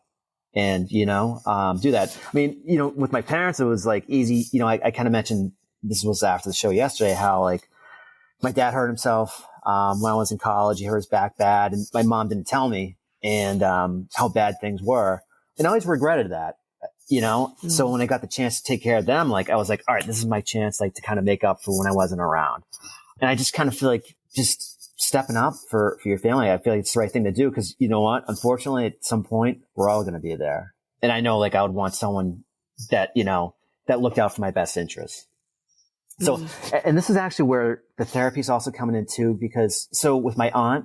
[SPEAKER 3] and, do that. I mean, with my parents, it was like easy. I kind of mentioned, this was after the show yesterday, how like my dad hurt himself, when I was in college. He hurt his back bad and my mom didn't tell me. And, how bad things were. And I always regretted that, So when I got the chance to take care of them, like I was like, all right, this is my chance, like to kind of make up for when I wasn't around. And I just kind of feel like just stepping up for your family. I feel like it's the right thing to do. Cause you know what? Unfortunately, at some point we're all going to be there. And I know like I would want someone that, that looked out for my best interests. So, and this is actually where the therapy is also coming in too, because so with my aunt,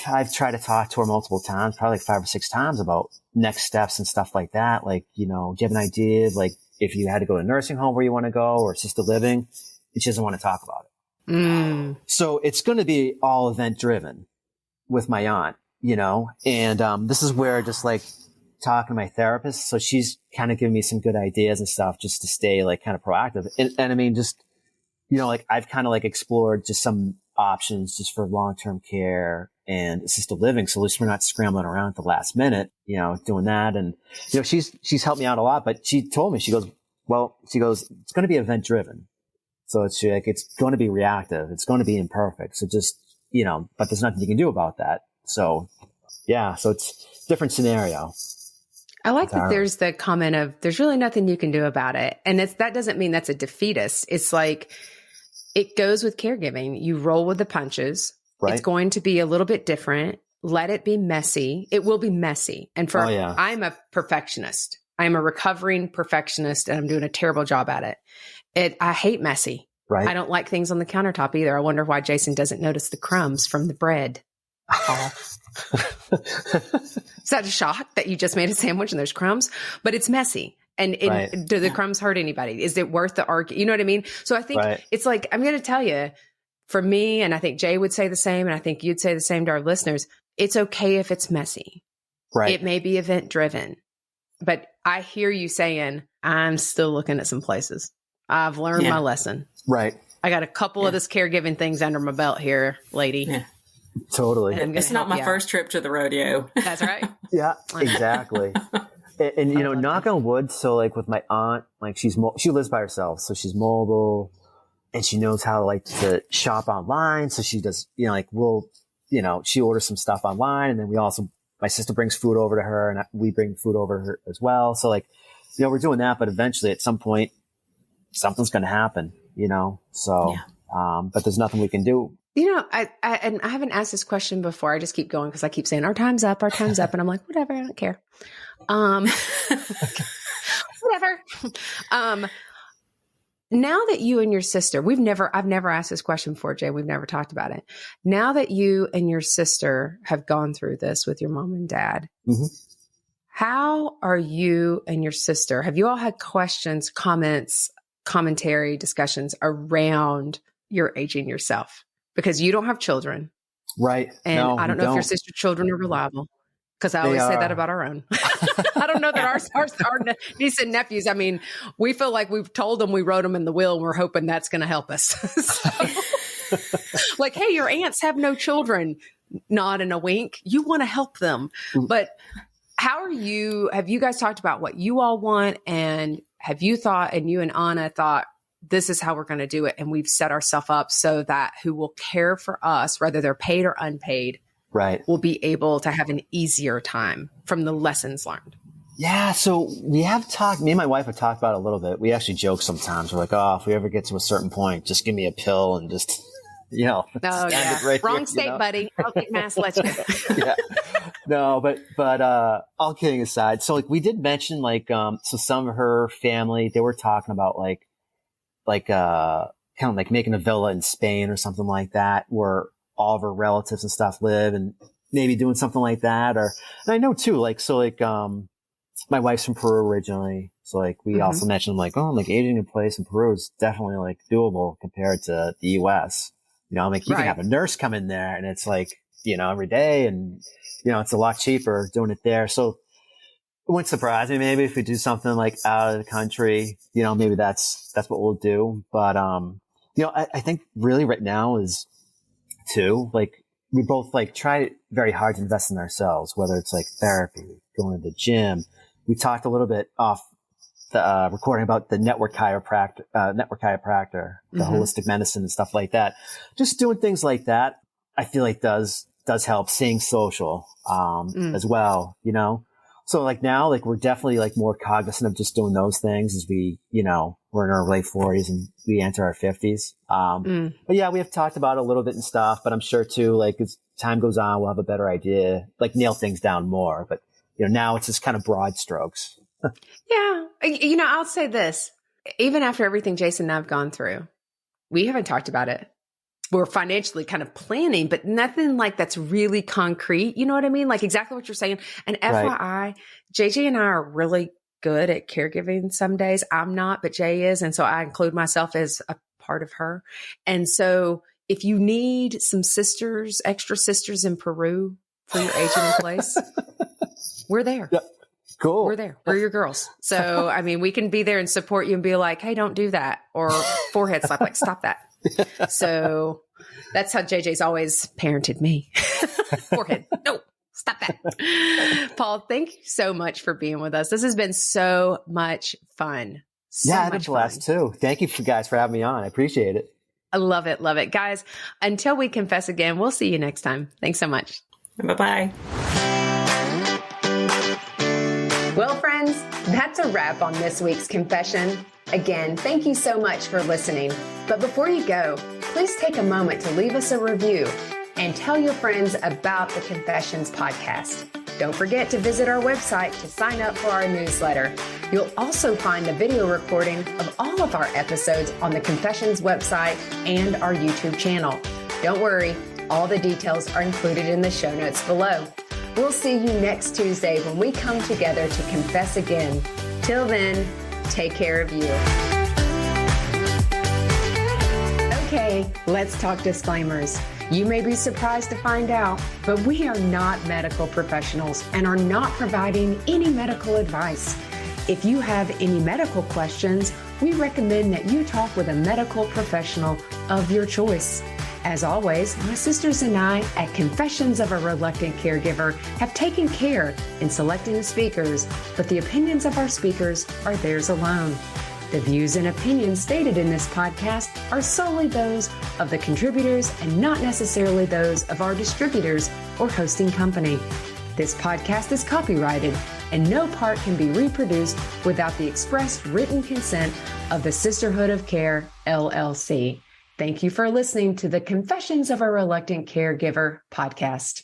[SPEAKER 3] I've tried to talk to her multiple times, probably like 5 or 6 times about next steps and stuff like that. Like, do you have an idea of like if you had to go to a nursing home where you want to go or assisted living? And she doesn't want to talk about it. So it's going to be all event driven with my aunt, and, this is where just like talking to my therapist. So she's kind of giving me some good ideas and stuff just to stay like kind of proactive. And I mean, just, like I've kind of like explored just some options just for long-term care and assisted living. So at least we're not scrambling around at the last minute, doing that. And, she's helped me out a lot, but she told me, she goes, it's going to be event driven. So it's like, it's going to be reactive. It's going to be imperfect. So just, but there's nothing you can do about that. So yeah, so it's a different scenario.
[SPEAKER 1] I like that there's the comment of there's really nothing you can do about it. And that doesn't mean that's a defeatist. It's like, it goes with caregiving. You roll with the punches. Right. It's going to be a little bit different. Let it be messy. It will be messy. And I'm a perfectionist. I'm a recovering perfectionist and I'm doing a terrible job at it. I hate messy.
[SPEAKER 3] Right.
[SPEAKER 1] I don't like things on the countertop either. I wonder why Jason doesn't notice the crumbs from the bread. Is that a shock that you just made a sandwich and there's crumbs? But it's messy. And do the crumbs hurt anybody? Is it worth the argument? You know what I mean? So I think it's like, I'm going to tell you, for me, and I think Jay would say the same, and I think you'd say the same to our listeners, it's okay if it's messy.
[SPEAKER 3] Right.
[SPEAKER 1] It may be event driven, but I hear you saying, I'm still looking at some places. I've learned my lesson.
[SPEAKER 3] Right.
[SPEAKER 1] I got a couple of this caregiving things under my belt here, lady.
[SPEAKER 2] Yeah.
[SPEAKER 3] Totally.
[SPEAKER 2] It's not my first trip to the rodeo.
[SPEAKER 1] That's right.
[SPEAKER 3] Yeah, exactly. And you know, knock on wood. So like with my aunt, like she lives by herself. So she's mobile and she knows how like to shop online. So she does, you know, like she orders some stuff online, and then my sister brings food over to her, and we bring food over to her as well. So like, you know, we're doing that, but eventually at some point something's going to happen, you know? So, but there's nothing we can do.
[SPEAKER 1] You know, I haven't asked this question before. I just keep going because I keep saying our time's up. And I'm like, whatever, I don't care. Whatever. Now that you and your sister, I've never asked this question before, Jay. We've never talked about it. Now that you and your sister have gone through this with your mom and dad, how are you and your sister? Have you all had questions, comments, commentary, discussions around your aging yourself? Because you don't have children.
[SPEAKER 3] Right.
[SPEAKER 1] And I don't know if your sister's children are reliable. Because I always say that about our own. I don't know that our niece and nephews, I mean, we feel like we've told them, we wrote them in the will, and we're hoping that's going to help us. Like, hey, your aunts have no children. Nod and a wink. You want to help them. But have you guys talked about what you all want? And have you thought, and you and Anna thought, this is how we're going to do it, and we've set ourselves up so that who will care for us, whether they're paid or unpaid, will be able to have an easier time from the lessons learned? Yeah.
[SPEAKER 3] So we have talked, me and my wife have talked about it a little bit. We actually joke sometimes. We're like, if we ever get to a certain point, just give me a pill and just, you know.
[SPEAKER 1] Oh, yeah.
[SPEAKER 3] Right
[SPEAKER 1] Wrong
[SPEAKER 3] here,
[SPEAKER 1] state,
[SPEAKER 3] you know?
[SPEAKER 1] buddy. I'll get mass, let's go.
[SPEAKER 3] Yeah. No, but all kidding aside. So like we did mention like, so some of her family, they were talking about like kind of like making a villa in Spain or something like that, where all of her relatives and stuff live, and maybe doing something like that. And I know too, like, so like, my wife's from Peru originally. So like we also mentioned like, like aging in place in Peru is definitely like doable compared to the US. You know, like you can have a nurse come in there and it's like, you know, every day, and, you know, it's a lot cheaper doing it there. So it wouldn't surprise me maybe if we do something like out of the country, you know, maybe that's what we'll do. But, you know, I think really right now is like we both like try very hard to invest in ourselves, whether it's like therapy, going to the gym. We talked a little bit off the recording about the network chiropractor, the holistic medicine and stuff like that. Just doing things like that, I feel like does help. Staying social, as well, you know? So like now, like we're definitely like more cognizant of just doing those things as we, you know, we're in our late 40s and we enter our 50s. But yeah, we have talked about it a little bit and stuff, but I'm sure too, like as time goes on, we'll have a better idea, like nail things down more. But, you know, now it's just kind of broad strokes.
[SPEAKER 1] Yeah. You know, I'll say this, even after everything Jason and I've gone through, we haven't talked about it. We're financially kind of planning, but nothing like that's really concrete. You know what I mean? Like exactly what you're saying. And FYI, JJ and I are really good at caregiving some days. I'm not, but Jay is. And so I include myself as a part of her. And so if you need some sisters, extra sisters in Peru for your aging in place, we're there.
[SPEAKER 3] Yeah. Cool.
[SPEAKER 1] We're there. We're your girls. So, I mean, we can be there and support you and be like, hey, don't do that. Or forehead slap, like, stop that. So that's how JJ's always parented me. Forehead. No, stop that. Paul, thank you so much for being with us. This has been so much fun.
[SPEAKER 3] I had a blast too. Thank you guys for having me on. I appreciate it.
[SPEAKER 1] I love it. Love it. Guys, until we confess again, we'll see you next time. Thanks so much.
[SPEAKER 2] Bye-bye.
[SPEAKER 1] Well, friends, that's a wrap on this week's confession. Again, thank you so much for listening. But before you go, please take a moment to leave us a review and tell your friends about the Confessions podcast. Don't forget to visit our website to sign up for our newsletter. You'll also find a video recording of all of our episodes on the Confessions website and our YouTube channel. Don't worry, all the details are included in the show notes below. We'll see you next Tuesday when we come together to confess again. Till then, take care of you. Okay, let's talk disclaimers. You may be surprised to find out, but we are not medical professionals and are not providing any medical advice. If you have any medical questions, we recommend that you talk with a medical professional of your choice. As always, my sisters and I at Confessions of a Reluctant Caregiver have taken care in selecting the speakers, but the opinions of our speakers are theirs alone. The views and opinions stated in this podcast are solely those of the contributors and not necessarily those of our distributors or hosting company. This podcast is copyrighted, and no part can be reproduced without the express written consent of the Sisterhood of Care, LLC. Thank you for listening to the Confessions of a Reluctant Caregiver podcast.